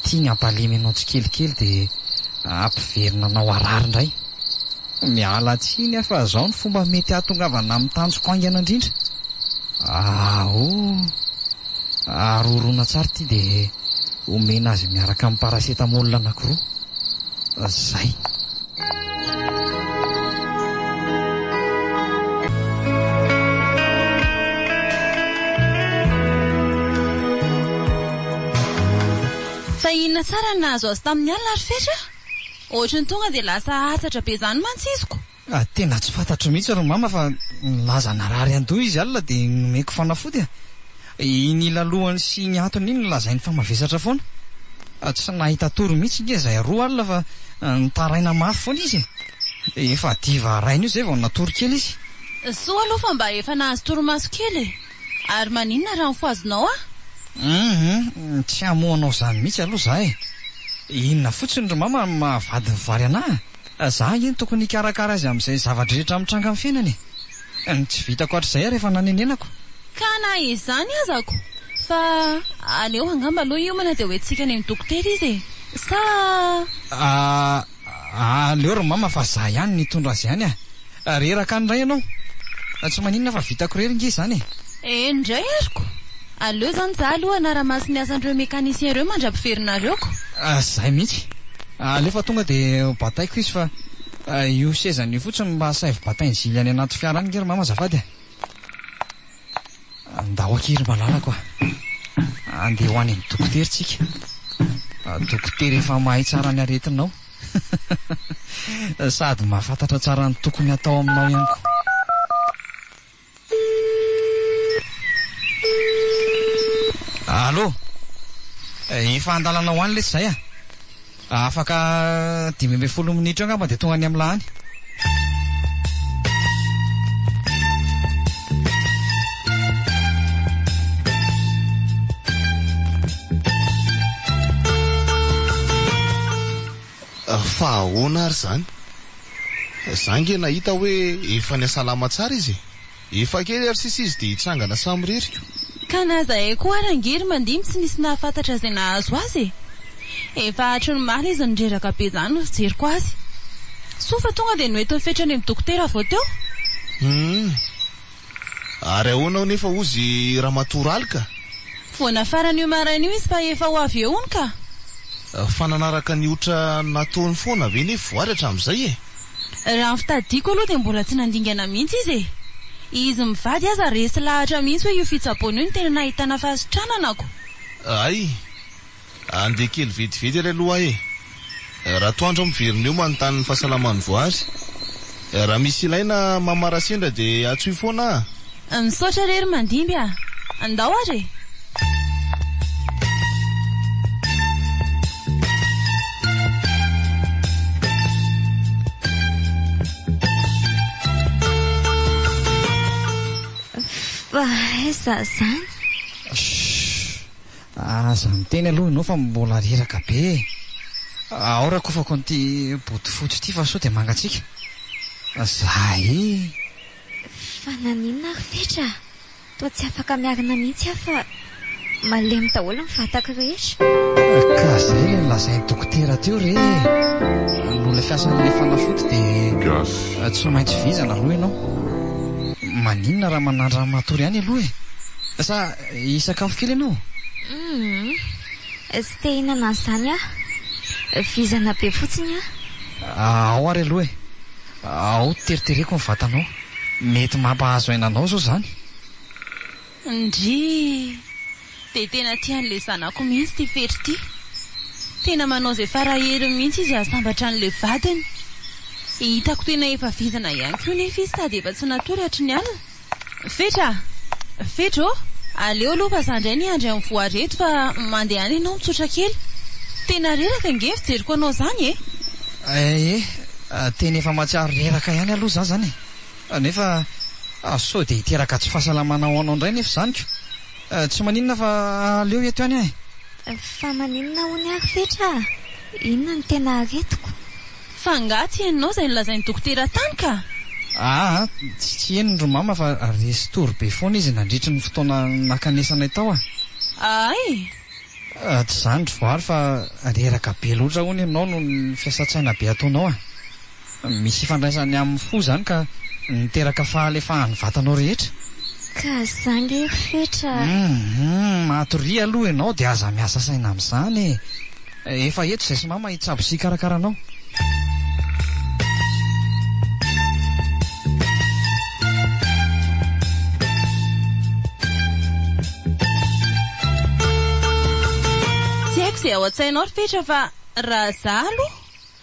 tia ny ampalemy anao tsikelikely dia ampiverina anao arary indray. Miala tsiny afa zao ny fomba mety ahatongavana amin'ny tanjoko aingana indrindra. Arorona tsara ity dia omena azy miaraka amin'ny paracetamol anankiroa. Zay. Fa inona tsara nahazo azy tamin'ny alina ary fetra? Ohatrany tonga dia lasa hatsatra be izany mantsiziko. Tena tsy fantatro mihitsy ro mama fa nilaza narary andoha izy alina dia nomeko fanafody. Iny ilalohany sy ny antony iny nolazainy fa mavesatra foana. Tsy nahita toro mihitsy nge izay roa alina fa nitaraina mafy foana izy. Efa diva araina io zay vao natoro kely izy. Soa aloha fa mba efa nahazo toromaso kely. Ary maninona raha nifoazonao tsy hamoanao izany mihitsy aloha za inona fotsiny ro mama mahavady ny vary anahy. Za iny tokony hikarakara azy amin'izay zavatra rehetra mitranga amin'ny fiainany. Tsy vitako hatr'izay rehefa nanenenako. Ka na izany azako. Fa aleo angamba aloha iomana dia hoentsika any amin'ny dokotera izy sa aleo ro mama fa za ihany nitondra azy ihany reraka andray ianao. Tsy maninona fa vitako rery nge izany indray ariko. Aleo zany za aloha anara-maso ny asan'ireo mekanisien ireo mandra-piferinareko. Zay mihitsy. Alefa tonga dia bataiko izy fa io sezan'io fotsiny mba saivo batainy zily any anaty fiara any ngery mama azafady. Andao akery malalako andeha ho any amin'ny dokotera tsika. Dokotera efa mahay tsara ny aretinao. Sady mahafantatra tsara ny tokony atao aminao ihany koa. Allo, efa andalana ho any lesy zay afaka 15 minitra angamba dia tonga any amin'ny lahany. Fa ahoana ary zany? Za nge nahita hoe efa niasalama tsara izy. Efa kely ary sisa izy dia hitsangana samyreriko. Ka nazahay koa arangery mandimy tsy nisy nahafantatra izay nahazo azy. Efa hatry ny maly izy nireraka be izany no fijeriko azy. Sofa tonga dia noeto nifetrany amin'ny dokotera avao teo. Ary ahoana nefa ozy ramatoa alika? Vao nafarany io maraina io izy fa efa ho avy eo ka. Fa nanaraka ny otra nataony foana ve ne voaratra amin'izay Raha fitadiako aloha dia mbola tsy nandingana mihitsy izy. Izy mivady aza resy lahatra mihitsy hoe io fitsaboana io no tena nahitana fahasitrananako. Ay, andeha kely vetivety ilay aloha raha toandro miverina eo manontany ny fahasalaman'ny voary. Raha misy ilaina mamara sendra dia atsoy foana Misaotra rery mandimby andao ary. Esa zany? Aza miteny aloha ianao fa mbola reraka be. Aora kofako an'ity boty fotsy ity fa sao dia mangatsika. Zay. Fa naninona ary fetra? Toa tsy afaka miarina mihitsy fa malemy daholo ny vatako rehetra. Ka zay ilay nolazain'ny dokotera teo re. Nola fiasan'ilay fanafody dia tsy maintsy vizana aloha ianao. Maninona raha manandra matory ihany aloha sa hisakafo kely ianao? Tsy te hihinana an'izany vizana be fotsiny ao ary aloha ao teritereko ny vatanao. Mety mampahazo ainanao zao zany. Ndry dia tena tian'ilay zanako mihitsy ty fetry ty. Tena manao izay faraheri mihitsy izy asambatra an'ilay vadiny. Hitako tena efa vizana ihany koa nefa izy sady efa tsy natory hatry ny alina. Fetra aleo aloha fa zandray ny andry amin'ny voareto fa mandeha any ianao mitsotra kely. Tena reraka nge fijeriko anao zany tena efa mahatsiaro reraka ihany aloha za zany nefa sao dia hiteraka tsy fahasalamana ho anao indray nefa izany ko tsy maninona fa aleo eto ihany fa maninona ho ny ary fetra inona ny tena aretiko fa ngaty ianao izay nilazainy dokotera tany ka tsy henony ro mama fa restory be foana izy nandritry ny fotoana nakanesanay tao ay tsy izany ry voary fa reraka be loatra hono ianao no ny fiasatsaina be ataonao misy ifandraisany amin'ny fo izany ka niteraka fahalefahany vatanao rehetra ka zangy ry fetra matoria aloha ianao dia aza miasa saina amin'izany efa eto izay sy mama hitsabo sy karakaranao tsy haiko izay ao an-tsainao ry fetra fa raha zalo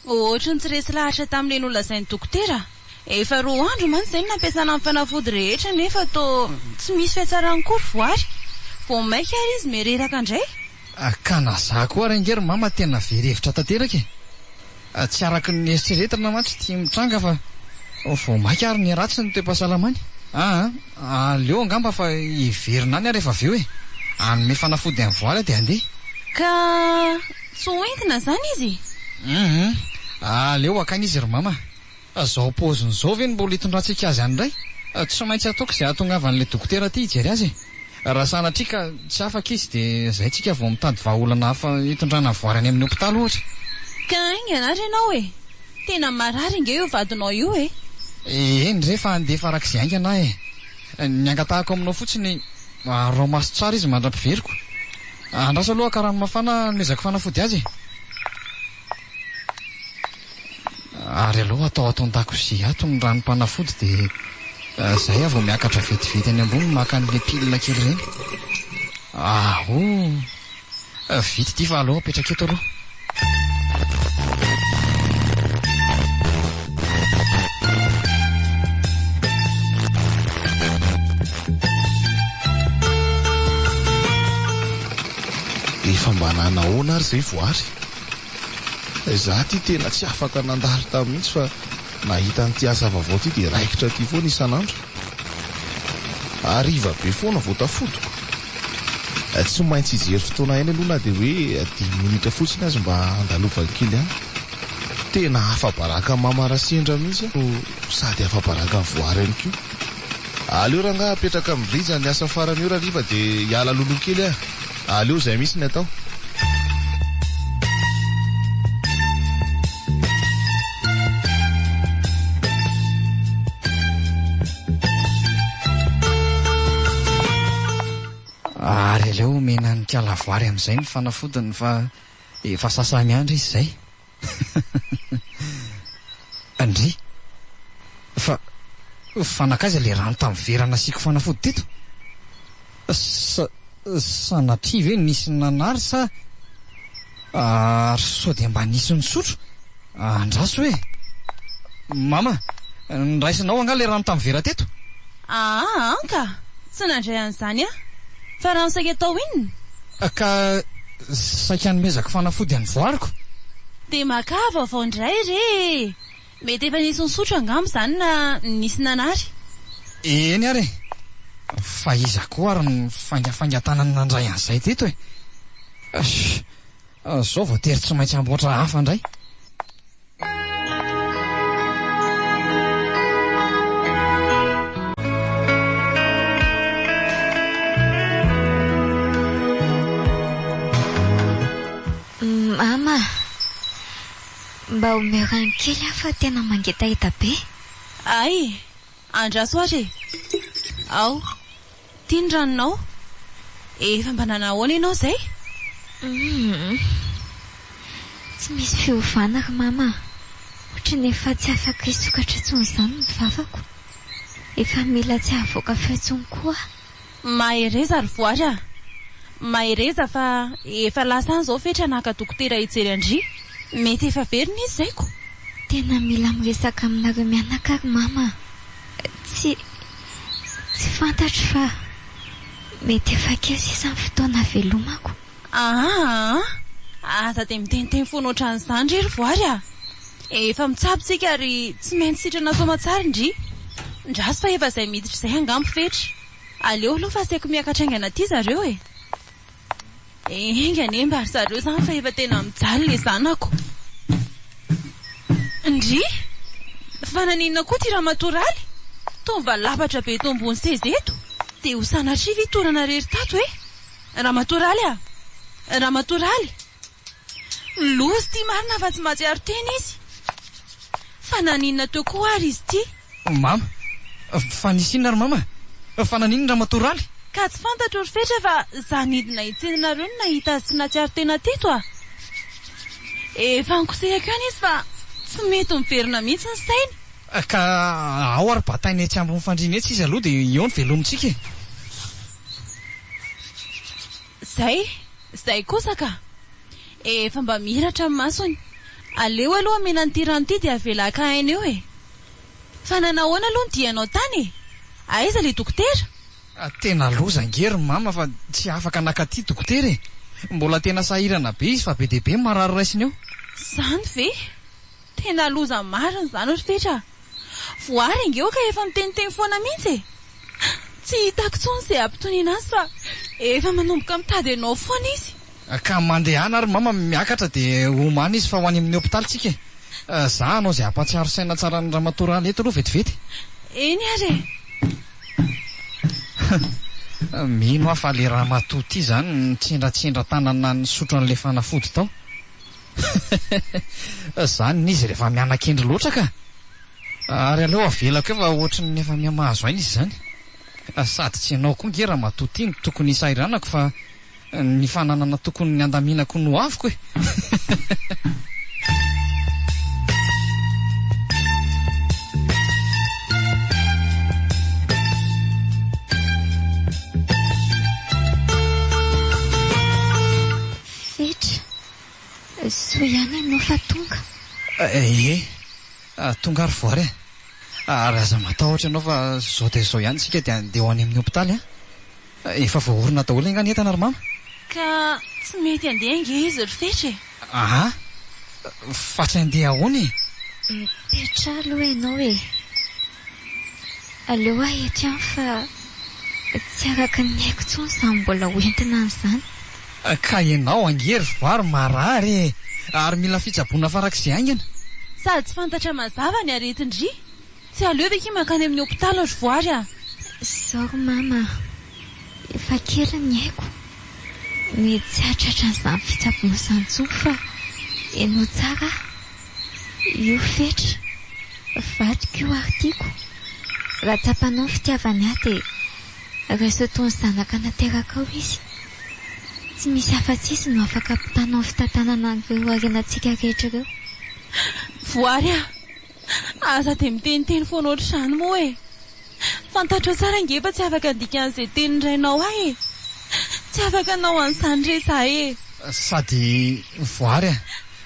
ohatra ny tsy resy lahatra tamin'ilay nolazainy dokotera efa 2 andro man izay nampiasana amin'ny fanafody rehetra nefa tsy misy fiatsarany kory voary vao maika ary izy mereraka indray ka na za koa rangery mama tena verevitra tanteraka tsy araky ny eritreretina mantsy tia mitranga fa vao maika ary ny ratsy ny toe-pahasalamany aleo angamba fa hiverina any rehefa aveo anome fanafody amin'ny voaly dia andeha ka tsy hoentina izany izy aleo akany izy ry mama zao paoziny zao ve ny mbola hitondratsika azy any indray tsy maintsy ataoko izay atongavan'ilay dokotera ty hijery azy raha sanatria ka tsy afaka izy dia izay tsika vao mitady vahaolana hafa hitondrana voary any amin'ny hopitaly ohatra ka ainganatra ianao tena marary inge io vadinao io eny rehefa andefa arak'izay aingana ny angatahako aminao fotsiny ramaso tsara izy mandra-piveriko andrasa aloha karano mafana nomezako fanafody azy ary aloha atao an-dakozia ato ny ranom-panafody dia izay vao miakatra vetivety any ambony maka an'ilay pilina kely ireny vity ty fa aloha apetraka eto aloha efa mba nanahoana ary izay voary za ty tena tsy afaka nandalo tamin'itsy fa nahita n'ity asa vaovao ty dia raikitra ty foana isan'andro ariva be foana vao tafodiko tsy maintsy ijery fotoana ainy aloha na dia hoe 10 minitra fotsiny azy mba andalovany kely any tena afa-baraka mamarasendra mihitsy no sady afa-baraka ny voary any koa aleo raha nga apetraka amin'ny rija ny asa farany eo raha riva dia hiala loloha kely aleo izay misy ny atao ary aleo mena ny kalavoary amin'izay ny fanafodiny fa efa sasany andro izy izay andry fa fanakazy le rano tamin'ny verana asiako fanafody teto sanatria ve nisy nanary sa ary sao dia mba nisy ny sotro andraso mama nraisinao anga le rano tamin'ny vera teto anka tsy nandray an'izany fa rano saika atao inona ka saika nomezako fanafody any voariko dia makava vao indray re mety efa nisy ny sotro angamba izany na nisy nanary eny ary fa iza koa ary ny fangafangatanany nandray an'izay teto zao vao tery tsy maintsy amboatra hafa indray mama mba omerany kely afa tena mangetahita be ay andraso ary ao tia ny ranonao efa mba nanahoana ianao izay tsy misy fiovana ry mama ohatrany efa tsy afaka hisokatra intsony izany ny vavako efa mila tsy ahavoaka fotsiny koa mahereza ry voary mahereza fa efa lasa any izao fetra naka dokotera hijery andry mety efa verina izy izayko tena mila miresaka aminareo mianaka ry mama tsy fantatro fa mety efa kely sisa ny fotoana velomako aza dia miteniteny foana ohatran'izany ry voary efa mitsapitsika ary tsy maintsy sitrana somatsara indry Ndrasy fa efa izay miditra izay angambo fetra. Aleo aloha fa saiko miakatra aingana aty zareo e. Engany mba ry zareo zany fa efa tena mijaly le zanako. Ndry? Fa naninona koa ty ramatoraly? Tonga labatra be eto ambony seza eto. Dia ho sanatria vitorana rery tato e. Ramatoraly a? Ramatoraly? Lozy ty marina fa tsy mahatsiaro tena izy. Fa naninona teo koa ary izy ty? Mama, fa nisina ry mama? Fa naninona ramatoraly? Ka tsy fantatro ry fetra fa za nidina hitsenanareo no nahita sy natsiaro tena teto a. Efa nikosehako ihany izy fa tsy mety miverina mihitsy ny sainy. Ka ao ary batainy etsy ambony fandriana etsy izy aloha dia eo ny velomintsika. Zay kosa ka. Efa mba miratra amin'ny masony. Aleo aloha menany ty rano ty dia avelaka aina eo e. Fa nanahoana aloha ny dianao tany e? Aiza le dokotera? Tena loza ngery mama fa tsy afaka nakaty dokotera e. Mbola tena sahirana be izy fa be dia be marary raisiny eo. Zany ve? Tena loza marina zany ry fetra. Voary ingeo ka efa miteniteny foana mihitsy e. Tsy hitako tsony izay ampitonina azy fa efa manomboka mitady anao foana izy. Ka mandehana ary mama miakatra dia homana izy fa ho any amin'ny hopitaly tsika. Za anao izay ampatsiaro saina tsara ny ramatoraly eto aloha vetivety. Eny ary e. Mino aho fa le ramatoa ty zany nitsendratsendra tanana ny sotro an'ilay fanafody tao. Zany n'izy rehefa mianan-kendry loatra ka. Ary aleo avelako eo fa ohatrany ny efa miamahazo aina izy zany. Sady tsy ianao koa nge ramatoa ty ny tokony isahiranako fa ny fananana tokony ny andaminako no aviko e. So ihany ianao fa tonga. Tonga ary voary e. Ary aza matahotra ianao fa zao dia zao ihany tsika dia andeha ho any amin'ny hopitaly a. Efa voaorina daholo ingany entana ry mama. Ka tsy mety andeha nge izy ry fetra e. Aha, fa tsy andeha ahoana e. Petra aloha ianao e. Aleo ahy eto ihany fa tsy araka ny haiko tsony izany mbola hoentina an'izany. Ka ianao angery voary marary e. Ary mila fitsaboana farak'izay aingana. Sady tsy fantatra mazava ny aretindry. Tsy aleo ve ki mankany amin'ny hopitaly ry voary a. Sorry mama, efa kely ny haiko. Mety tsy hatratra an'izany fitsaboana izany tsony fa ianao tsara. Io fetra, vadiko io ary tiako. Raha tsapanao fitiavany ahy dia reso toy ny zanaka nateraka ao izy. Tsy misy afa-tsy izy no afaka ampitanao fitantanana ireo arenantsika rehetra ireo. Voary a, aza dia miteniteny foana ohatr'izany moa e. Fantatro tsara ngefa tsy afaka andikan'izay teny rainao ahy e. Tsy afaka anao an'izany rehetra e. Sady voary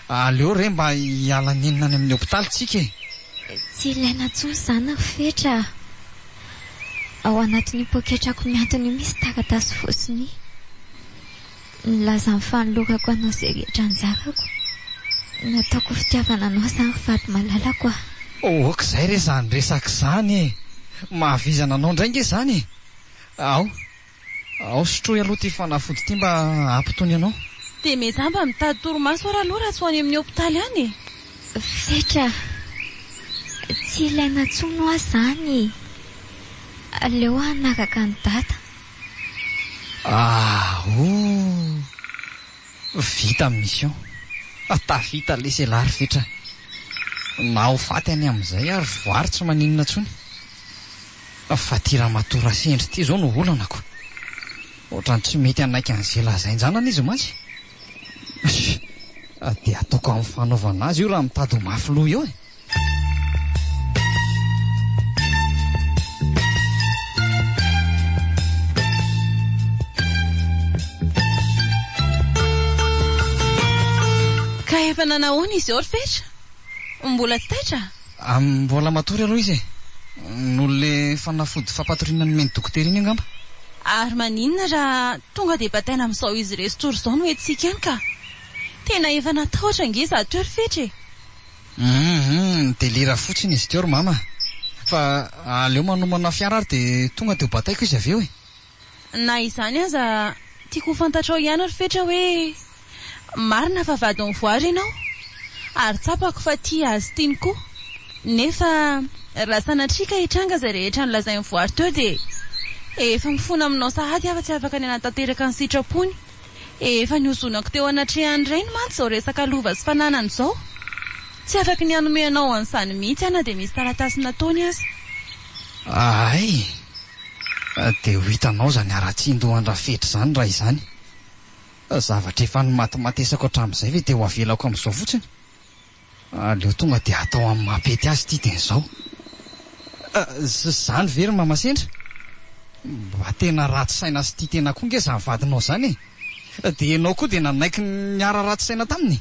a, aleo re mba hiala nenina any amin'ny hopitaly tsika e. Tsy ilaina intsony izany ry fetra. Ao anatin'ny poketrako miantona io misy taratasy fotsiny. Nilaza ny fanolorako anao izay rehetra anjarako. Nataoko fitiavana anao izany ry vady malalako a. Okizay re izany resaka izany e. Mahavizana anao indray nge izany e. Ao sotroy aloha ty fanafody ty mba ampitony anao. Dia meza mba mitady torimaso ara aloha raha tsy ho any amin'ny hopitaly any e. Fetra, tsy ilaina intsony ho ahy izany. Aleo hanaraka ny data. Vita amin'ny mission. Tafita lesy lary fetra. Na ho faty any amin'izay ary voary tsy maninona tsony. Fa ty ramatora sendry ty zao no olanako. Ohatrany tsy mety anaiky an'izay lazainjanany izy mantsy. Dia ataoko amin'ny fanaovana azy io raha mitady ho mafy loha eo e. Ka efa nanahoana izy ao ry fetra? Mbola taitra? Mbola matory aloha izy e. Nolole fanafody fampatoriana ny dokotera iny angamba. Ary maninona raha tonga dia bataina amin'izao izy resotro izao no etsika any ka. Tena efa natahotra nge za teo ry fetra e. Delira fotsiny izy teo ry mama. fa aleo manomana fiara ary dia tonga dia ho bataiko izy avy eo na izany aza tiako ho fantatrao ihany ry fetra hoe marina fa vady mivoary ianao ary tsapako fa tia azy tiany koa nefa raha sanatrika hitranga izay rehetra nolazay mivoary teo dia efa mifona aminao sahady afa tsy afaka ny anatanteraka ny sitrapony efa niozonako teo anatrehany ireny mantsy izao resaka lova sy fananany izao tsy afaka ny hanome anao an'izany mihitsy ana dia misy taratasy nataony aza ay dia ho hitanao zany ara-tsindohan-drafetra izany raha izany zavatra efa ny matimatesako hatramin'izay ve dia ho avelako amin'izao fotsiny aleo tonga dia atao amin'ny mampety azy ity dia n'izao zany very mamasendra mba tena ratsy saina sy tia tena koa nge zany vadinao zany dia ianao koa dia nanaiky niara ratsy saina taminy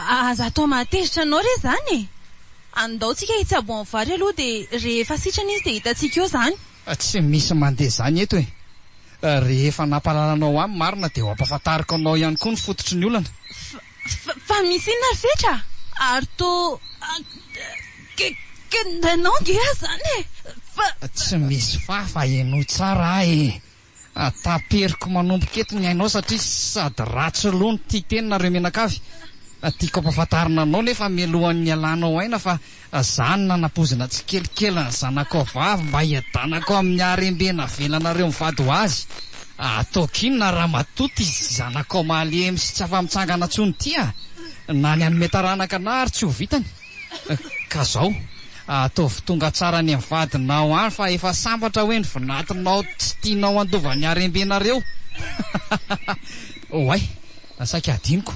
aza atao mahatezitra anao re zany andaotsika hitsabo amin'ny vary aloha dia rehefa sitrana izy dia hitantsika eo zany tsy misy mandeha zany eto rehefa nampalalanao amin'ny marina dia ho ampafantariko anao ihany koa ny fototry ny olana fa misy inona ry fetra ary to kendanao ngia zany tsy misy fa eno tsara taperiko manomboka eto ny ainao satria sady ratsy loha ny tia teny nareo menakavy tiako ampafantarina anao nefa mialohan'ny alanao aina fa zany nanapozina tsy kelikely ny zanako vavy mba hiadanako amin'ny arembena velanareo mivady ho azy ataoko inona raha matoty izy zanako malemy sy tsy afa-mitsangana tsony tia na ny anome taranaka na ary tsy ho vitany ka zao ataovy tonga tsara ny mivadinao any fa efa sambatra hoe ny vinatinao tsy tianao andovany arembenareo oay saika adiniko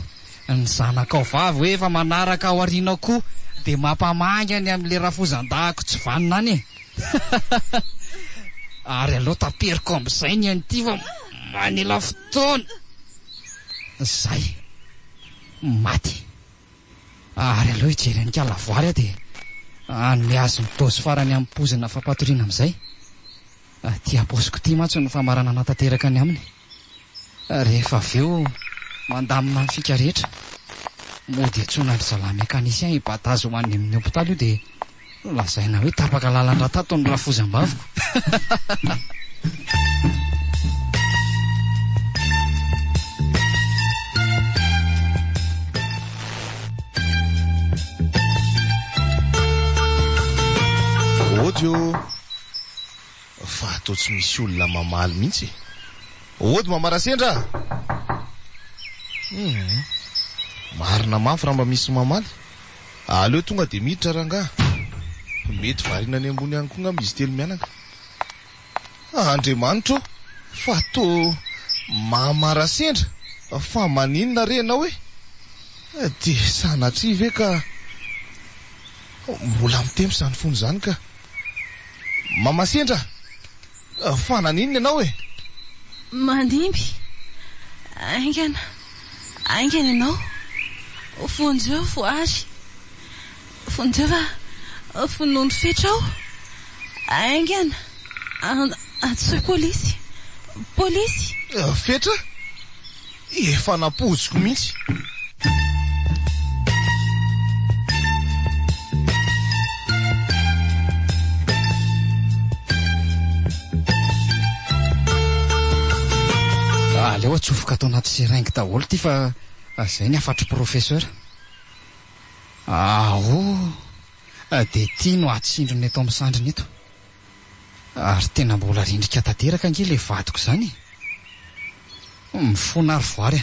ny zanakao vavy hoe efa manaraka ao ariana koa dia mampamangany amin'le rafozan-dahako tsy vanina any ary aloha taperiko amin'izay ny an'ity fa manela fotoana zay maty ary aloha hijery ny kalavoary a dia anome azy mitozy farany amin'ny pozina fampatoriana amin'izay tia bosiko ity mantsy ny famarana anatanteraka any aminy rehefa avy eo mandamina ny fika rehetra mody atsona ry zalamekanisien hibatazy ho any amin'ny hopitaly io dia lazaina hoe tapaka lalandra tato ny rafozam-baviko ody io fa atao tsy misy olona mamaly mihitsy ody mamarasendra marina mafy raha mba misy mamaly aleo tonga dia miditra rangah mety varina any ambony any koa ngamba izy telo mianaka andriamanitra fa to mamarasendra fa maninona rena hoe dia sanatria ve ka mbola mitempo zany fony zany ka mamasendra fa naninona ianao hoe mandimby aingana ianao fonjeo voary fonjeo fa finondo fetra aho aingana atsoy polisy fetra efa napoziko mihitsy aleo atsofoka atao anaty seraingy daholo ty fa zay ny afatry professeur dia tia no atsindrony eto amin'ny sandriny eto ary tena mbola rindrika tanteraka ange le vadiko zany mifona ary voary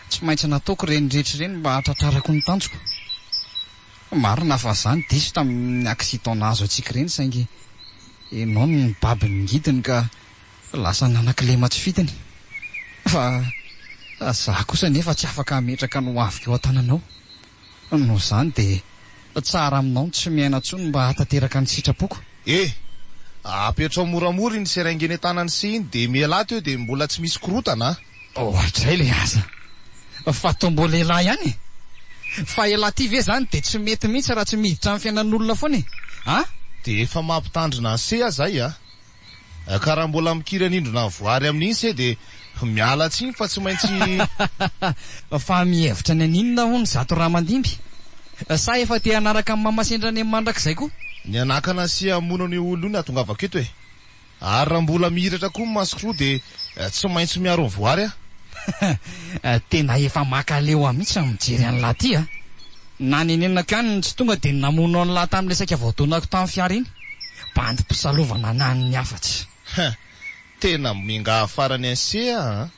tsy maintsy nataoko renirehetra ireny mba hatratrarako ny tanjoko marina fa zany diso tamin'ny accident azo atsika ireny saingy enao ny baby mingidiny ka lasa nanakilema tsy fitany fa za kosa nefa tsy afaka hametraka no avika eo an-tananao no zany dia tsara aminao tsy miaina ntsony mba hatateraka ny sitrapoko apetrao moramora ny seraingeny an-tanany se iny dia mialato eo dia mbola tsy misy korotana ohatray le aza fa tombo lehilahy ihany fa ela ty ve zany dia tsy mety mihitsy raha tsy miditra amin'ny fiainan'olona foany dia efa mampitandrina ny se azay ka raha mbola mikiran'indrona voary amin'iny se dia miala tsiny fa tsy maintsy fa mihevitra ny aninona ho ny zato raha mandimby Sa efa te hanaraka amin'ny mamasendrany amin'ny mandrakizay koa. Ny anakana sy amonao ny olo iny atongavako eto e. Ary raha mbola mihiratra koa masoko roa dia tsy maintsy miaro ny voary Tena efa makaleo mihitsy mijery an'lahy ty a. Na nenenako ihany tsy tonga dia namono an'lahy tamin'ny resaka vaodonako tamin'ny fiara iny. Bandim-pisalovana nany ny afatsy. Tena minga farany ansea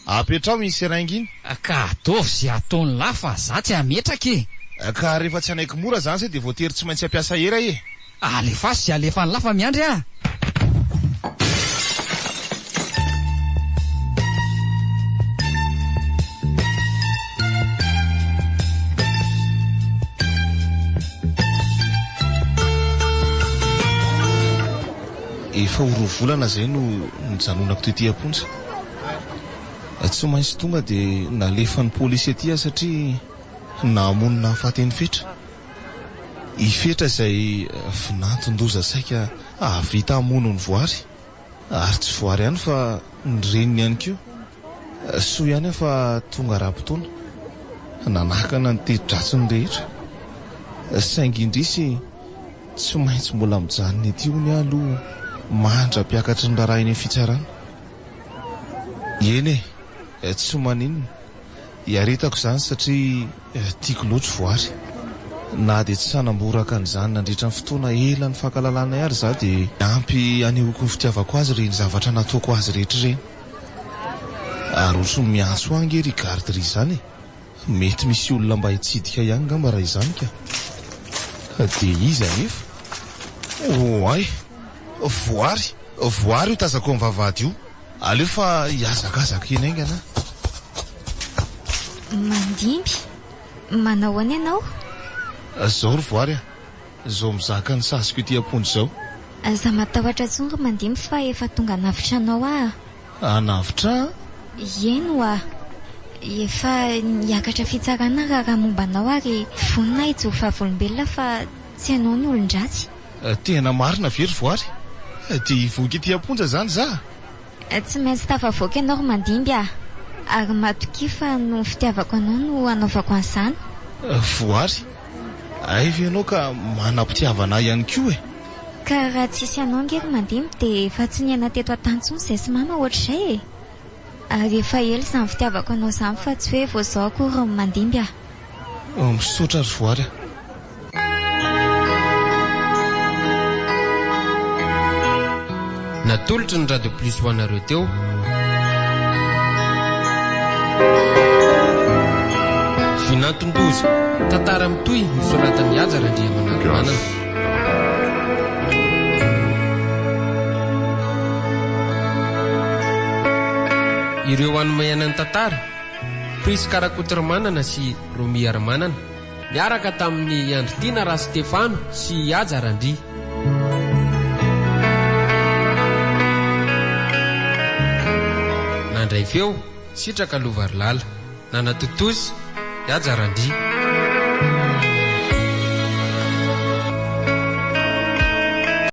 apetrao misy raingy iny. Ka ataovy izay ataony lahy fa za tsy hametraka e. Ka rehefa tsy anaiky mora zany zay dia voatery tsy maintsy hampiasa era e. Alefa sy alefa ny lafa miandry a. Efa ho 2 volana zay no nijanonako tety amponja. Tsy maintsy tonga dia nalefa ny polisy aty satria namonina fahateny fetra. Ifetra izay finanton-doza saika vita amono ny voary. Ary tsy voary ihany fa ny reniny ihany koa. Soa ihany fa tonga raha-potoana nanakana ny teti-dratsiny rehetra. Saingy indrisy tsy maintsy mbola mijanony aty hony aloha mandra-piakatry ny raharaha eny amin'ny fitsarana. Eny tsy maninona iaretako izany satria tiako loatra voary. Na dia tsy sanamboraka an'izany nandritra ny fotoana ela ny fankalalana ary za dia ampy anehoako ny fitiavako azy reny zavatra nataoko azy rehetra ireny. Ary ohatry ny miantso angery garderie izany mety misy olona mba hitsidika ihany ngamba raha izany ka. Dia izy anefa ay voary io tazako amin'ny vavahady io. Aleo fa hiazakazaka eny aingana. Mandimby, manao any ianao? Zao ry voary zao mizaka ny sasiko ity amponja zao. Za matahotra tsonga mandimby fa efa tonga navitra anao a. Navitra? Eno a. Efa niakatra fitsarana raha momba anao ary vonina hijory fahavolombelona fa tsy anao ny olon-dratsy. Tena marina very voary. Dia hivoaka ity amponja zany za. Tsy maintsy tafavoaka ianao mandimby a. Ary matokia fa no fitiavako anao no anaovako an'izany. Voary? Aiva ianao ka manam-pitiavana ihany koa e. Ka raha tsisy anao ngery mandimby dia efa tsy niaina teto an-tantsony izay sy mama ohatr'izay e. Ary efa ela izany fitiavako anao izany fa tsy hoe vao izao akory mandimby a. Misaotra ry voary. Natolotry ny Radio Plus ho anareo teo. Finanton-doza tantara mitohy nosoratan'ny Ajarandriamanana. Ireo anomayanany tantara Prisy Karakotrmanana sy Romi Armanana miaraka tamin'ny Andritiana Ra Stefano sy Ajarandri. Nandray feo Sitraka Lovarilala, Nanatotosy Ajarandri.